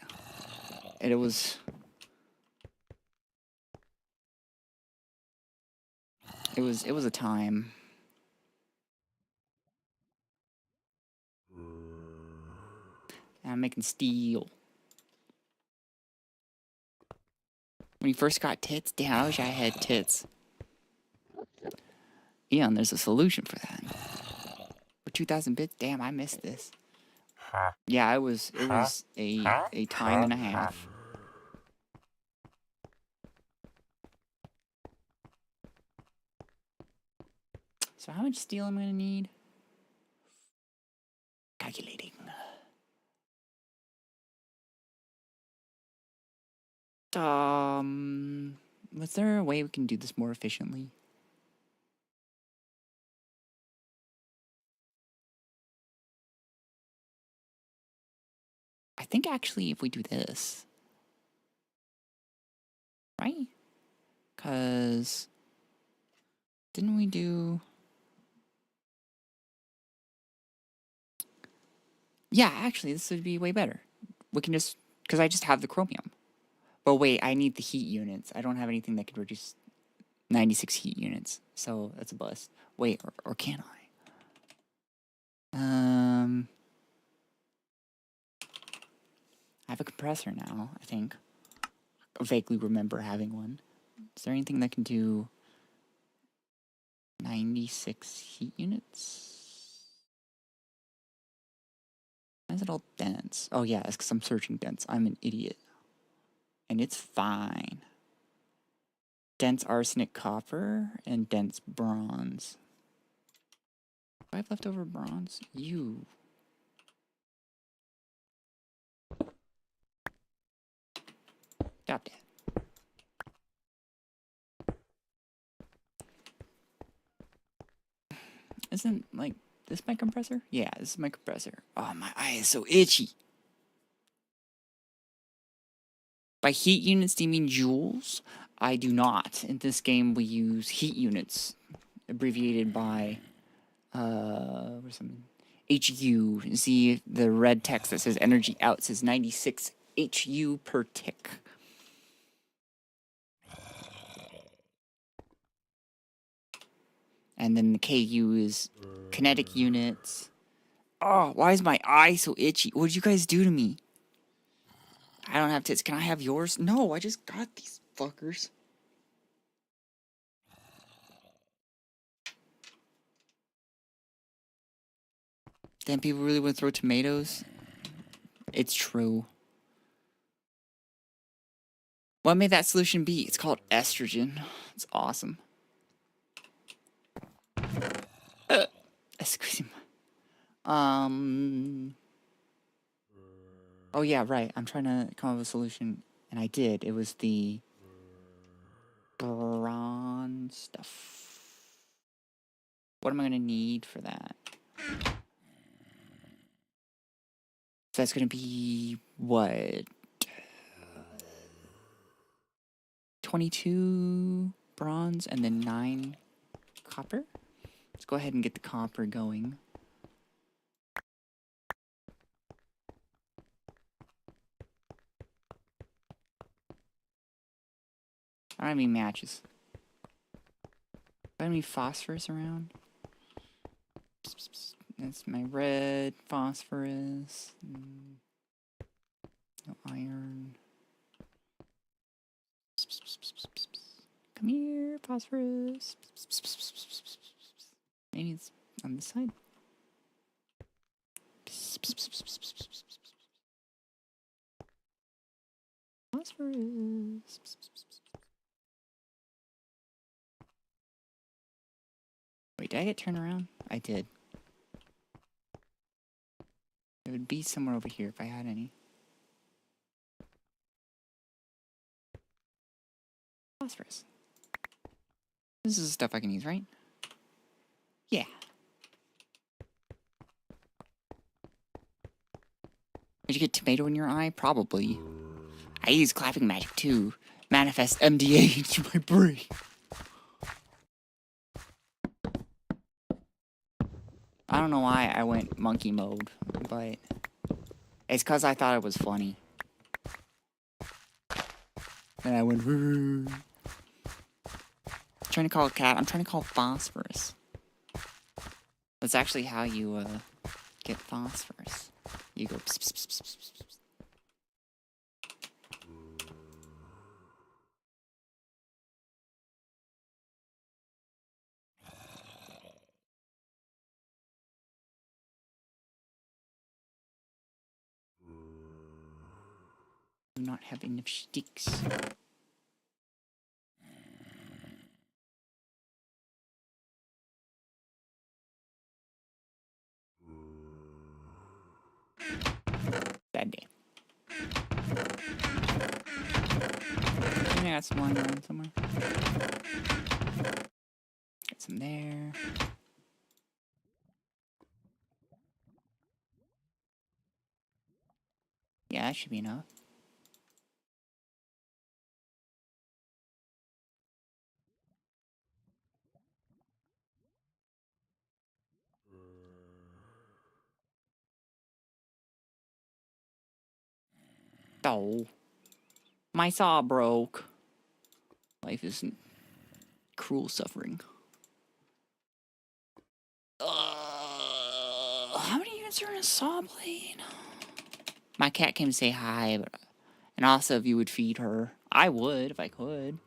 And it was... It was a time. And I'm making steel. When you first got tits, damn, I wish I had tits. Eon, there's a solution for that. For 2,000 bits, damn, I missed this. Yeah, it was a time and a half. So how much steel am I gonna need? Calculating. Was there a way we can do this more efficiently? I think actually if we do this, right? Cause didn't we do? Yeah, actually this would be way better. We can just, cause I just have the chromium. But wait, I need the heat units. I don't have anything that could produce 96 heat units, so that's a bust. Wait, or can I? I have a compressor now, I think. I vaguely remember having one. Is there anything that can do 96 heat units? Why is it all dense? Oh yeah, it's because I'm searching dense. I'm an idiot. And it's fine. Dense arsenic copper and dense bronze. Do I have leftover bronze? You. Stop that. Isn't, like, this my compressor? Yeah, this is my compressor. Oh, my eye is so itchy. By heat units, do you mean joules? I do not. In this game, we use heat units, abbreviated by, where's something? HU. See the red text that says energy out says 96 HU per tick. And then the KU is kinetic units. Oh, why is my eye so itchy? What did you guys do to me? I don't have tits. Can I have yours? No, I just got these fuckers. Damn, people really want to throw tomatoes? It's true. What may that solution be? It's called estrogen. It's awesome. Excuse me. Oh yeah, right. I'm trying to come up with a solution, and I did. It was the bronze stuff. What am I gonna need for that? So that's gonna be what? 22 bronze and then 9 copper. Let's go ahead and get the copper going. I don't have any matches. Do I have any phosphorus around? That's my red phosphorus. No iron. Come here, phosphorus. Maybe it's on this side. Phosphorus. Wait, did I get turned around? I did. It would be somewhere over here if I had any. Phosphorus. This is the stuff I can use, right? Yeah. Did you get tomato in your eye? Probably. I use clapping magic too. Manifest MDA into my brain. I don't know why I went monkey mode, but it's because I thought it was funny. And I went, I'm trying to call a cat. I'm trying to call phosphorus. That's actually how you get phosphorus. You go pss, pss, pss, pss, pss, pss. Do not have enough sticks. Bad day. I got some lying around somewhere. Got some there. Yeah, that should be enough. Oh. My saw broke. Life isn't cruel suffering. How many units are in a saw blade? My cat came to say hi, but, and also if you would feed her. I would, if I could.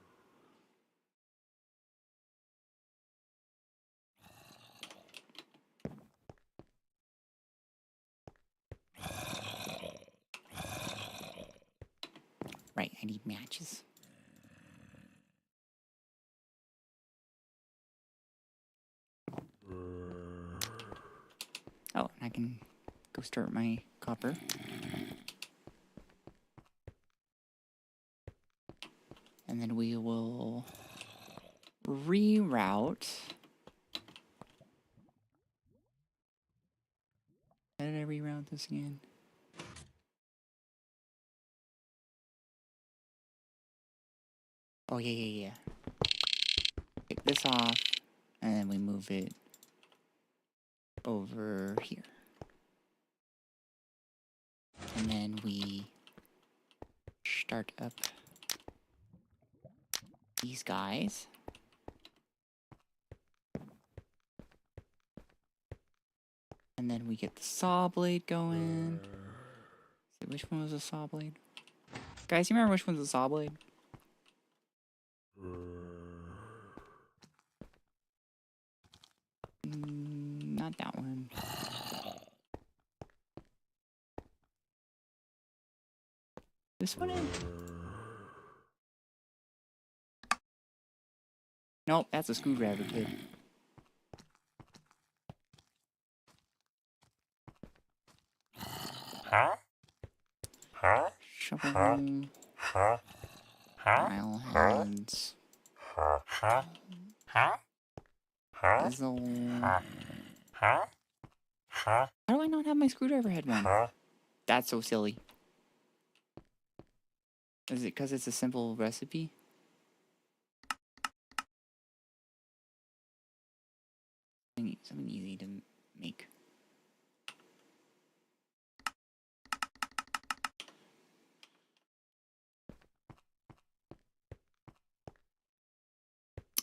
Right, I need matches. Oh, and I can go start my copper. And then we will reroute. How did I reroute this again? Oh, yeah. Take this off, and then we move it over here. And then we start up these guys. And then we get the saw blade going. So which one was the saw blade? Guys, you remember which one's the saw blade? Not that one. This one is? Nope, that's a screwdriver, kid. Shovel. File hands. Fizzle. How do I not have my screwdriver head one? That's so silly. Is it because it's a simple recipe? Something easy to make.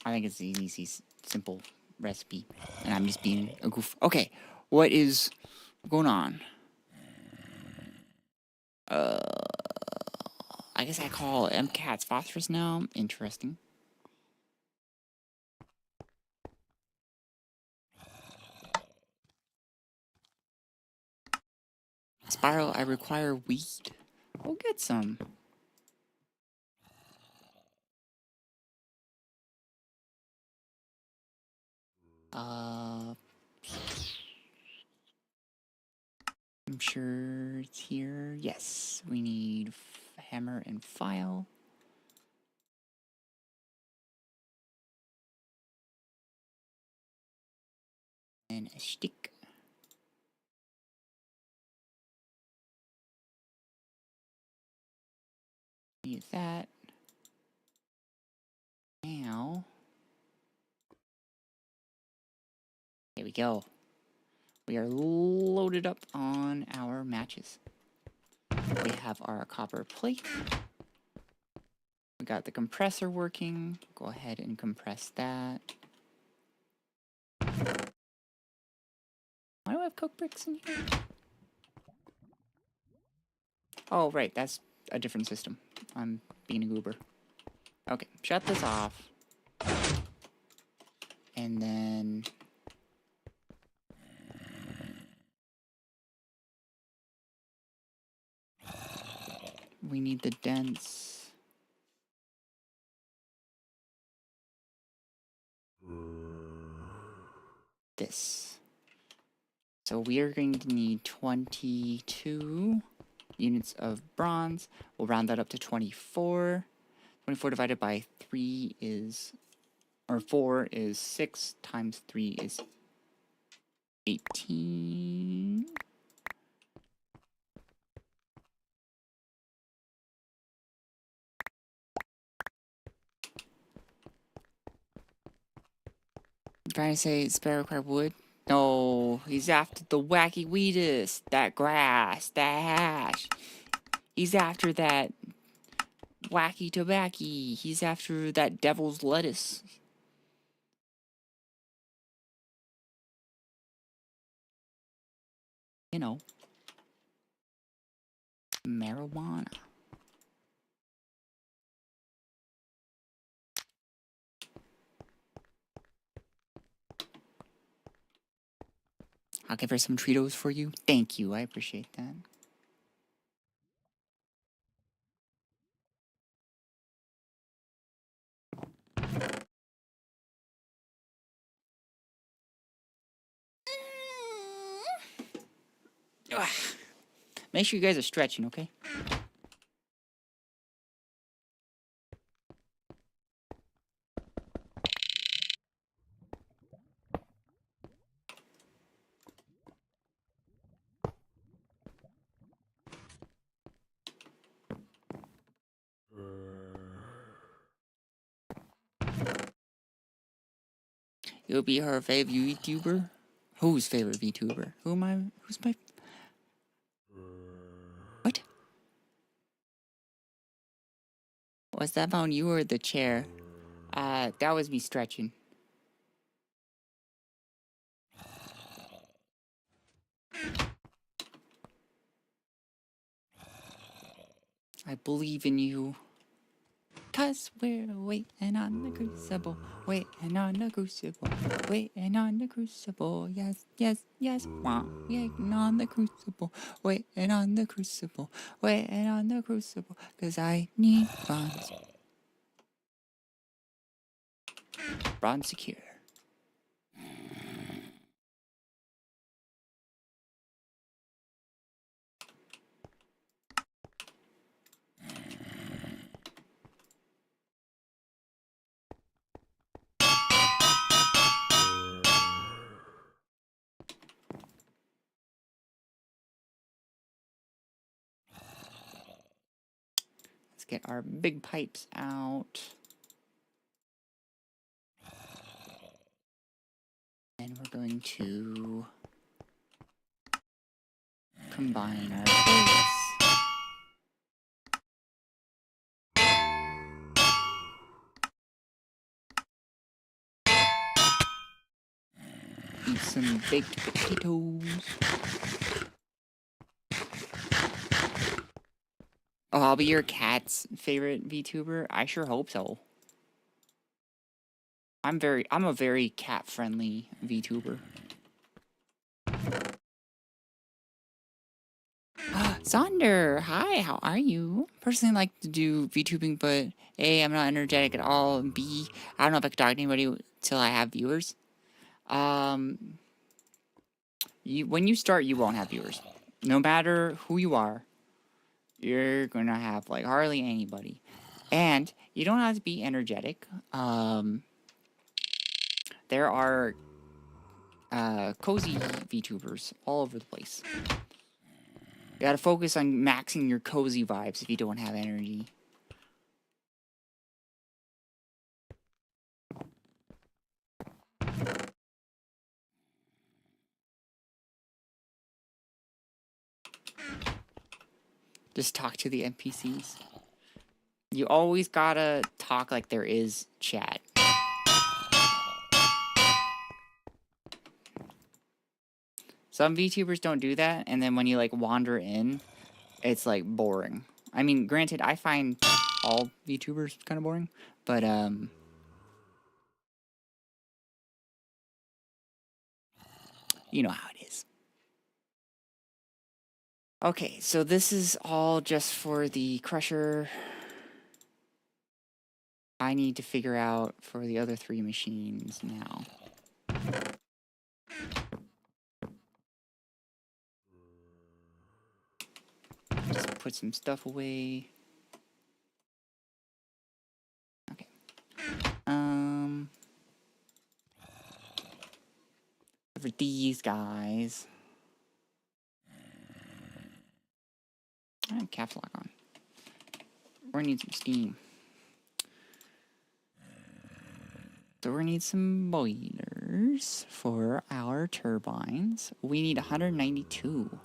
I think it's an easy, simple recipe. And I'm just being a goof. Okay, what is going on? I guess I call MCAT's phosphorus now. Interesting. Sparrow, I require weed. We'll get some. I'm sure it's here. Yes, we need hammer and file. And a stick. Need that. Now. Here we go. We are loaded up on our matches. We have our copper plate. We got the compressor working. Go ahead and compress that. Why do I have coke bricks in here? Oh, right. That's a different system. I'm being a goober. Okay, shut this off. And then... we need the dense. This. So we are going to need 22 units of bronze. We'll round that up to 24. 24 divided by 3 is... or 4 is 6 times 3 is 18. I'm trying to say Sparrow require wood. No, he's after the wacky weedus, that grass, that hash. He's after that wacky tobacco. He's after that devil's lettuce. You know, marijuana. I'll give her some Treatos for you. Thank you, I appreciate that. Make sure you guys are stretching, okay? You'll be her favorite VTuber? Whose favorite VTuber? Who's my... What? Was that on you or the chair? That was me stretching. I believe in you. 'Cause we're waiting on the crucible, waiting on the crucible, waiting on the crucible. Yes, yes, yes. Waiting on the crucible, waiting on the crucible, waiting on the crucible. 'Cause I need bronze. Airbond secure. Let's get our big pipes out. And we're going to combine our base. Eat some baked potatoes. Oh, I'll be your cat's favorite VTuber? I sure hope so. I'm a very cat-friendly VTuber. Sonder, hi, how are you? Personally, I like to do VTubing, but A, I'm not energetic at all, and B, I don't know if I could talk to anybody till I have viewers. When you start, you won't have viewers. No matter who you are, you're gonna have like hardly anybody. And you don't have to be energetic. There are cozy VTubers all over the place. You gotta focus on maxing your cozy vibes if you don't have energy. Just talk to the NPCs. You always gotta talk like there is chat. Some VTubers don't do that, and then when you like wander in, it's like boring. I mean, granted, I find all VTubers kind of boring, but you know how it is. Okay, so this is all just for the crusher. I need to figure out for the other 3 machines now. Just put some stuff away. Okay. For these guys. I have caps lock on. We're gonna need some steam. So we're gonna need some boilers for our turbines. We need 192.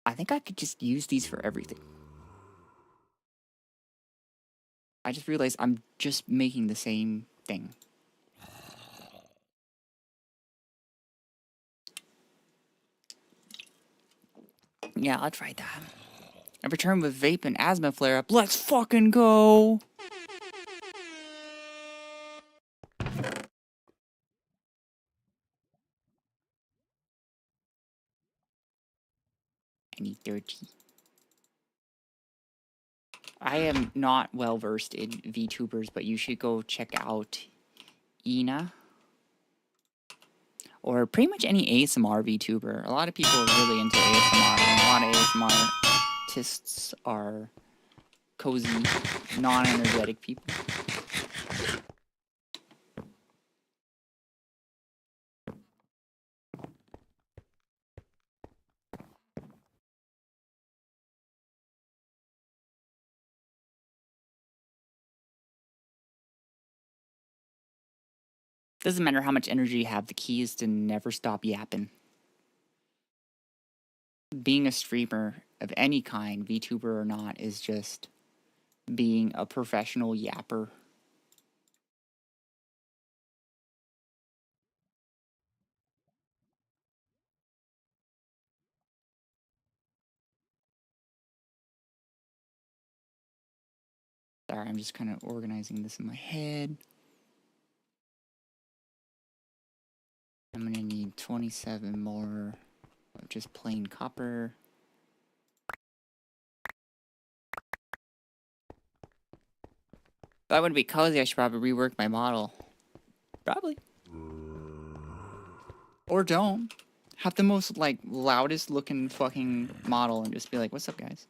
I think I could just use these for everything. I just realized I'm just making the same thing. Yeah, I'll try that. I return with vape and asthma flare-up. Let's fucking go! I need 30. I am not well versed in VTubers, but you should go check out Ina. Or pretty much any ASMR VTuber. A lot of people are really into ASMR, and a lot of ASMR artists are cozy, non-energetic people. Doesn't matter how much energy you have, the key is to never stop yapping. Being a streamer of any kind, VTuber or not, is just being a professional yapper. Sorry, I'm just kind of organizing this in my head. I'm gonna need 27 more of just plain copper. That would be cozy. I should probably rework my model. Probably. Or don't. Have the most, like, loudest looking fucking model and just be like, what's up, guys?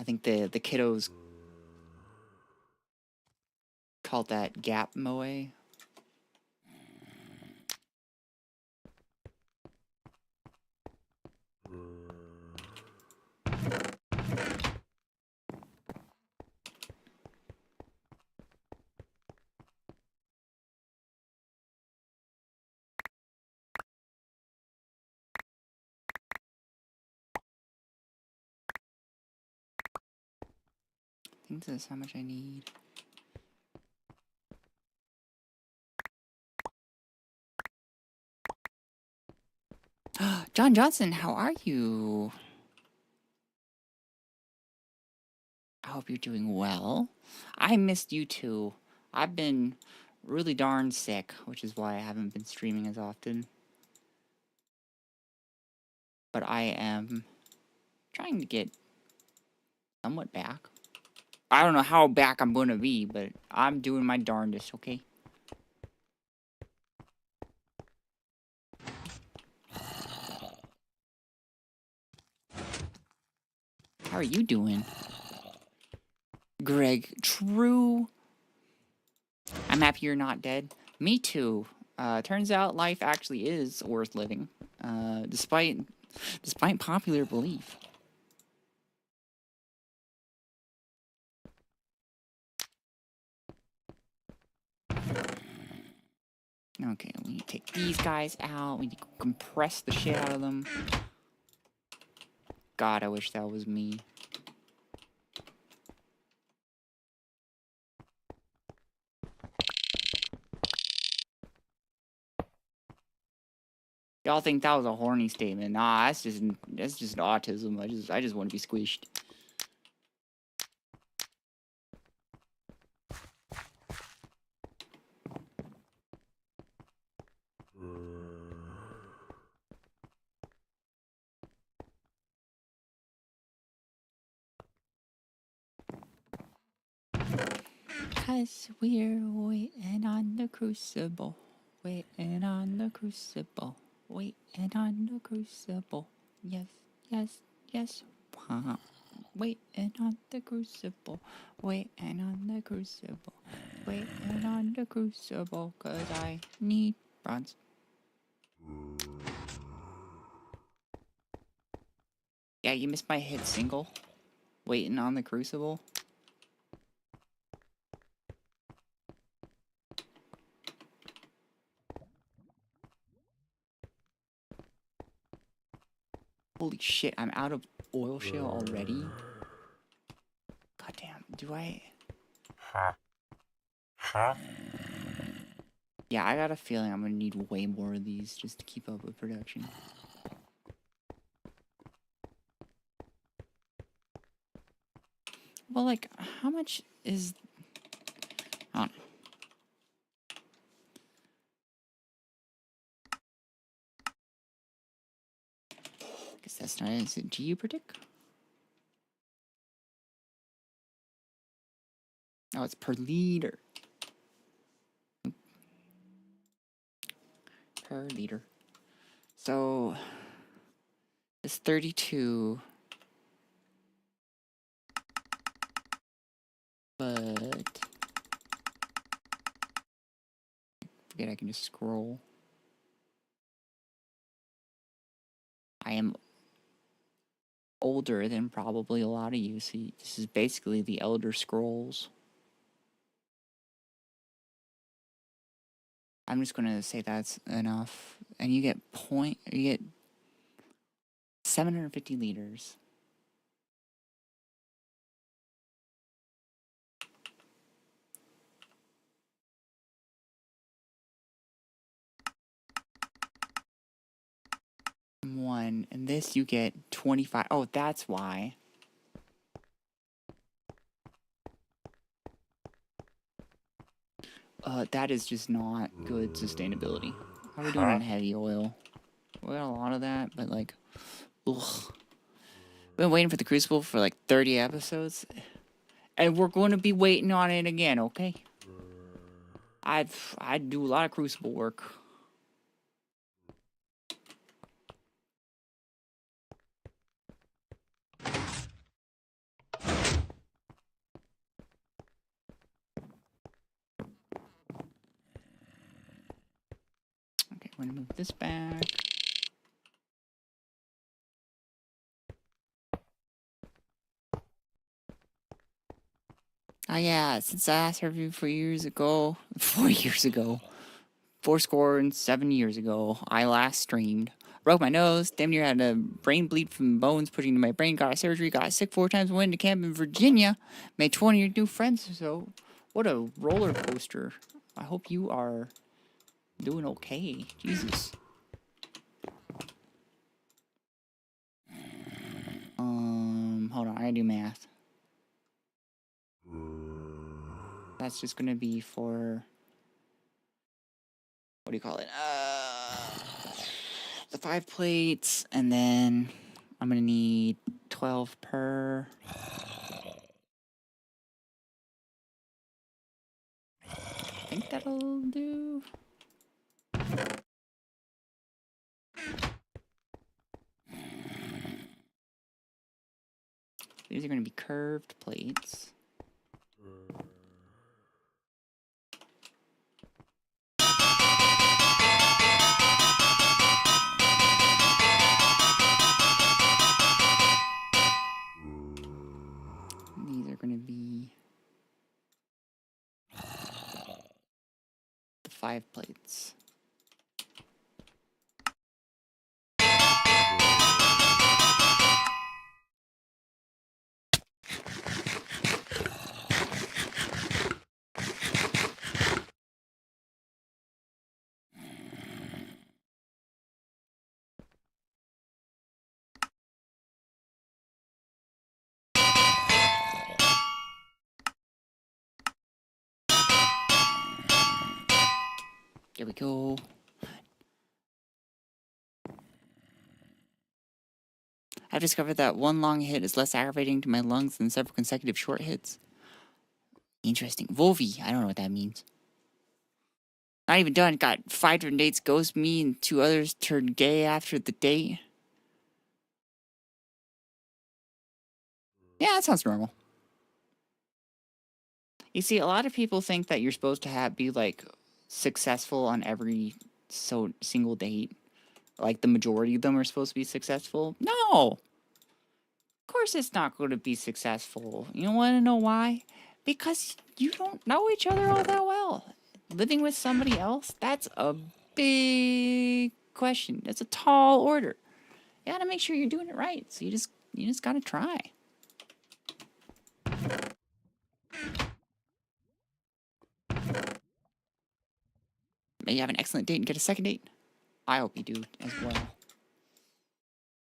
I think the kiddos called that gap moe. I think this is how much I need. John Johnson, how are you? I hope you're doing well. I missed you too. I've been really darn sick, which is why I haven't been streaming as often. But I am trying to get somewhat back. I don't know how back I'm going to be, but I'm doing my darndest, okay? How are you doing? Greg, true. I'm happy you're not dead. Me too. Turns out life actually is worth living, despite popular belief. Okay, we need to take these guys out. We need to compress the shit out of them. God, I wish that was me. Y'all think that was a horny statement? Nah, that's just autism. I just want to be squished. Cause we're waiting on the crucible. Waiting on the crucible. Waiting on the crucible. Yes, yes, yes. Waiting on the crucible. Waiting on the crucible. Waiting on the crucible. Cause I need bronze. Yeah, you missed my hit single. Waiting on the crucible. Holy shit, I'm out of oil shale already? Goddamn, do I... Yeah, I got a feeling I'm gonna need way more of these just to keep up with production. Well, like, how much is... I don't know. Guess that's not it. Is it GU predict? Oh, it's per liter. Per liter. So, it's 32. But... forget I can just scroll. I am older than probably a lot of you. See, this is basically the Elder Scrolls. I'm just gonna say that's enough. And you get 750 liters. One, and this you get 25. Oh, that's why. That is just not good sustainability. How are we doing on heavy oil? We got a lot of that, but like, ugh. Been waiting for the Crucible for like 30 episodes. And we're going to be waiting on it again, okay? I do a lot of crucible work. Okay, I'm gonna move this back. Oh yeah, since I last heard you 4 years ago, 4 years ago, 7 years ago, I last streamed. Broke my nose, damn near had a brain bleed from bones pushing to my brain, got a surgery, got sick 4 times, went to camp in Virginia, made 20 new friends, so what a roller coaster. I hope you are doing okay. Jesus. Hold on, I gotta do math. That's just gonna be for, what do you call it? The 5 plates, and then I'm gonna need 12 per. I think that'll do. These are gonna be curved plates. These are gonna be the 5 plates. There we go. I've discovered that one long hit is less aggravating to my lungs than several consecutive short hits. Interesting. Volvi. I don't know what that means. Not even done. Got 5 different dates. Ghost me and 2 others turned gay after the date. Yeah, that sounds normal. You see, a lot of people think that you're supposed to be like successful on every single date. Like the majority of them are supposed to be successful. No! Of course it's not going to be successful. You want to know why? Because you don't know each other all that well. Living with somebody else, that's a big question. That's a tall order. You gotta make sure you're doing it right. So you just gotta try. May you have an excellent date and get a second date. I hope you do as well.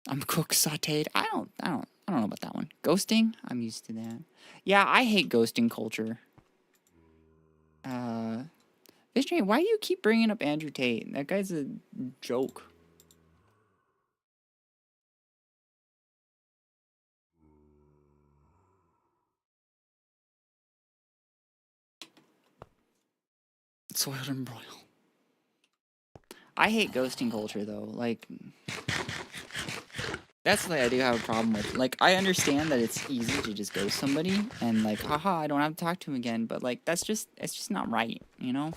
I'm cooked sauteed. I don't know about that one. Ghosting? I'm used to that. Yeah, I hate ghosting culture. Visionary, why do you keep bringing up Andrew Tate? That guy's a joke. Soiled and broiled. I hate ghosting culture though. Like, that's the thing I do have a problem with. Like, I understand that it's easy to just ghost somebody and like, haha, I don't have to talk to him again. But like, it's just not right, you know?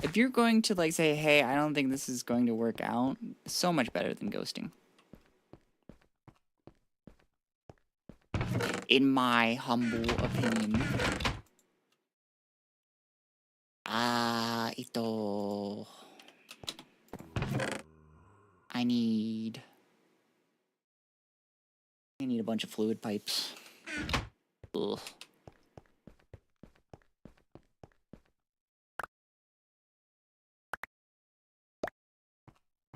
If you're going to like say, hey, I don't think this is going to work out, it's so much better than ghosting. In my humble opinion. Ito. I need a bunch of fluid pipes. Ugh.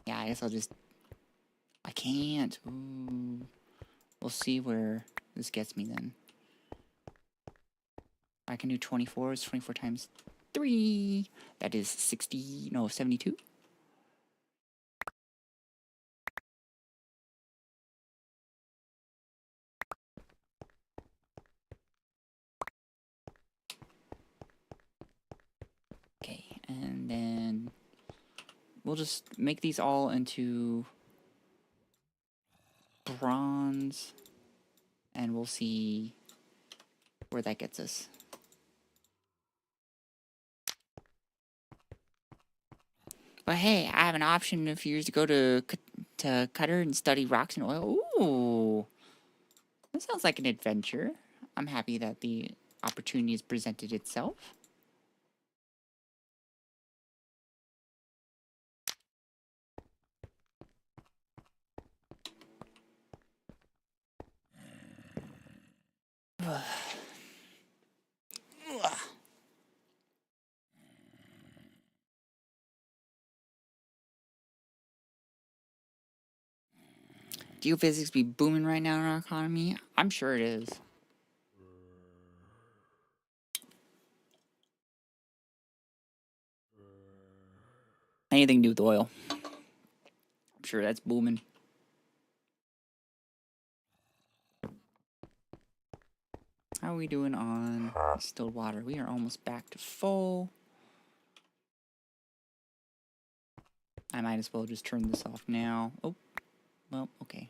Yeah, I guess I can't. Ooh. We'll see where this gets me then. I can do 24. It's 24 times 3. That is 72. we'll just make these all into bronze, and we'll see where that gets us. But hey, I have an option a few years to go to Qatar and study rocks and oil. Ooh, that sounds like an adventure. I'm happy that the opportunity has presented itself. Geophysics be booming right now in our economy? I'm sure it is. Anything to do with oil. I'm sure that's booming. How are we doing on distilled water? We are almost back to full. I might as well just turn this off now. Oh, well, okay.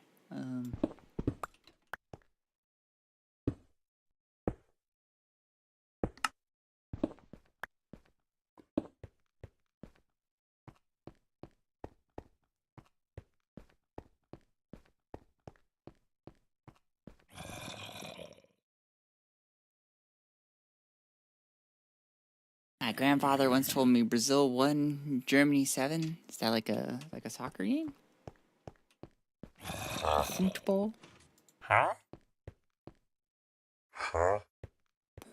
My grandfather once told me Brazil won, Germany 7. Is that like a soccer game? Football? Huh?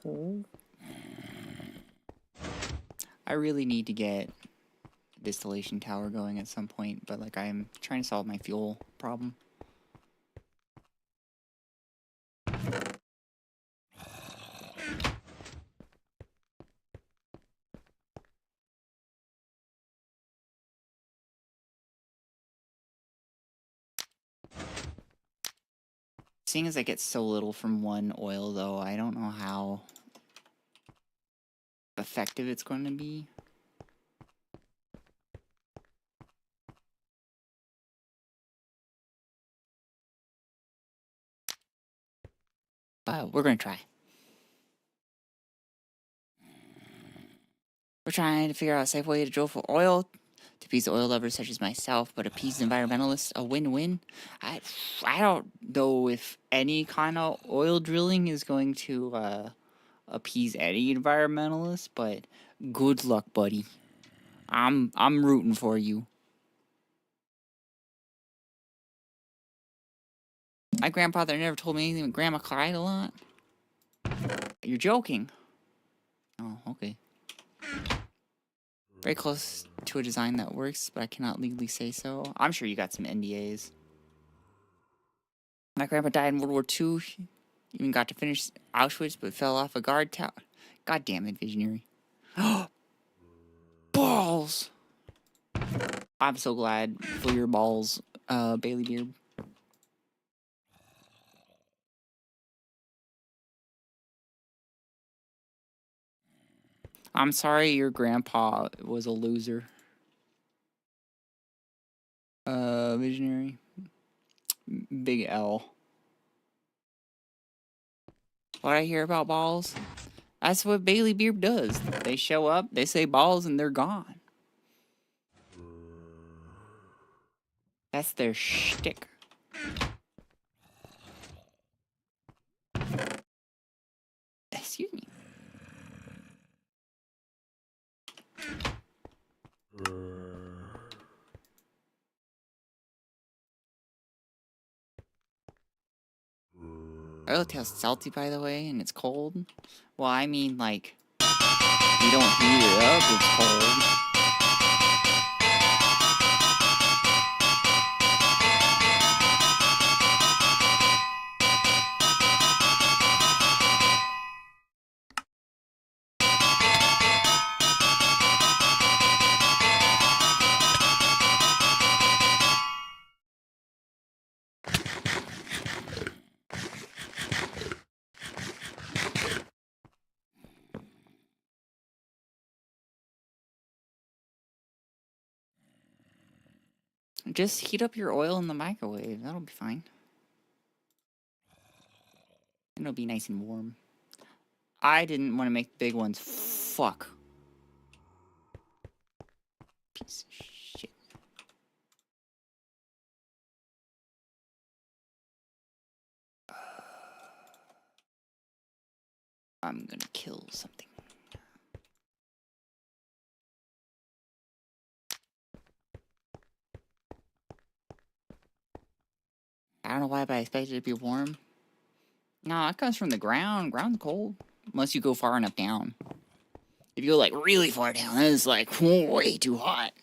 Oh. I really need to get a distillation tower going at some point, but like I'm trying to solve my fuel problem. Seeing as I get so little from one oil, though, I don't know how effective it's going to be. But we're going to try. We're trying to figure out a safe way to drill for oil. To appease oil lovers such as myself, but appease environmentalists, a win-win. I don't know if any kind of oil drilling is going to appease any environmentalist, but good luck, buddy. I'm rooting for you. My grandfather never told me anything, but Grandma cried a lot. You're joking. Oh, okay. Very close to a design that works, but I cannot legally say so. I'm sure you got some NDAs. My grandpa died in World War II. Even got to finish Auschwitz, but fell off a guard tower. God damn it, visionary. Balls! I'm so glad for your balls, Bailey Beard. I'm sorry your grandpa was a loser. Visionary. Big L. What I hear about balls? That's what Bailey Beard does. They show up, they say balls, and they're gone. That's their shtick. Excuse me. Oil tastes salty, by the way, and it's cold. Well, I mean, like, you don't heat it up, it's cold. Just heat up your oil in the microwave. That'll be fine. It'll be nice and warm. I didn't want to make big ones. Fuck. Piece of shit. I'm gonna kill something. I don't know why, but I expected it to be warm. No, it comes from the ground. Ground's cold. Unless you go far enough down. If you go, like, really far down, then it's, like, way too hot.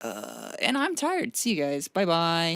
And I'm tired. See you guys. Bye-bye.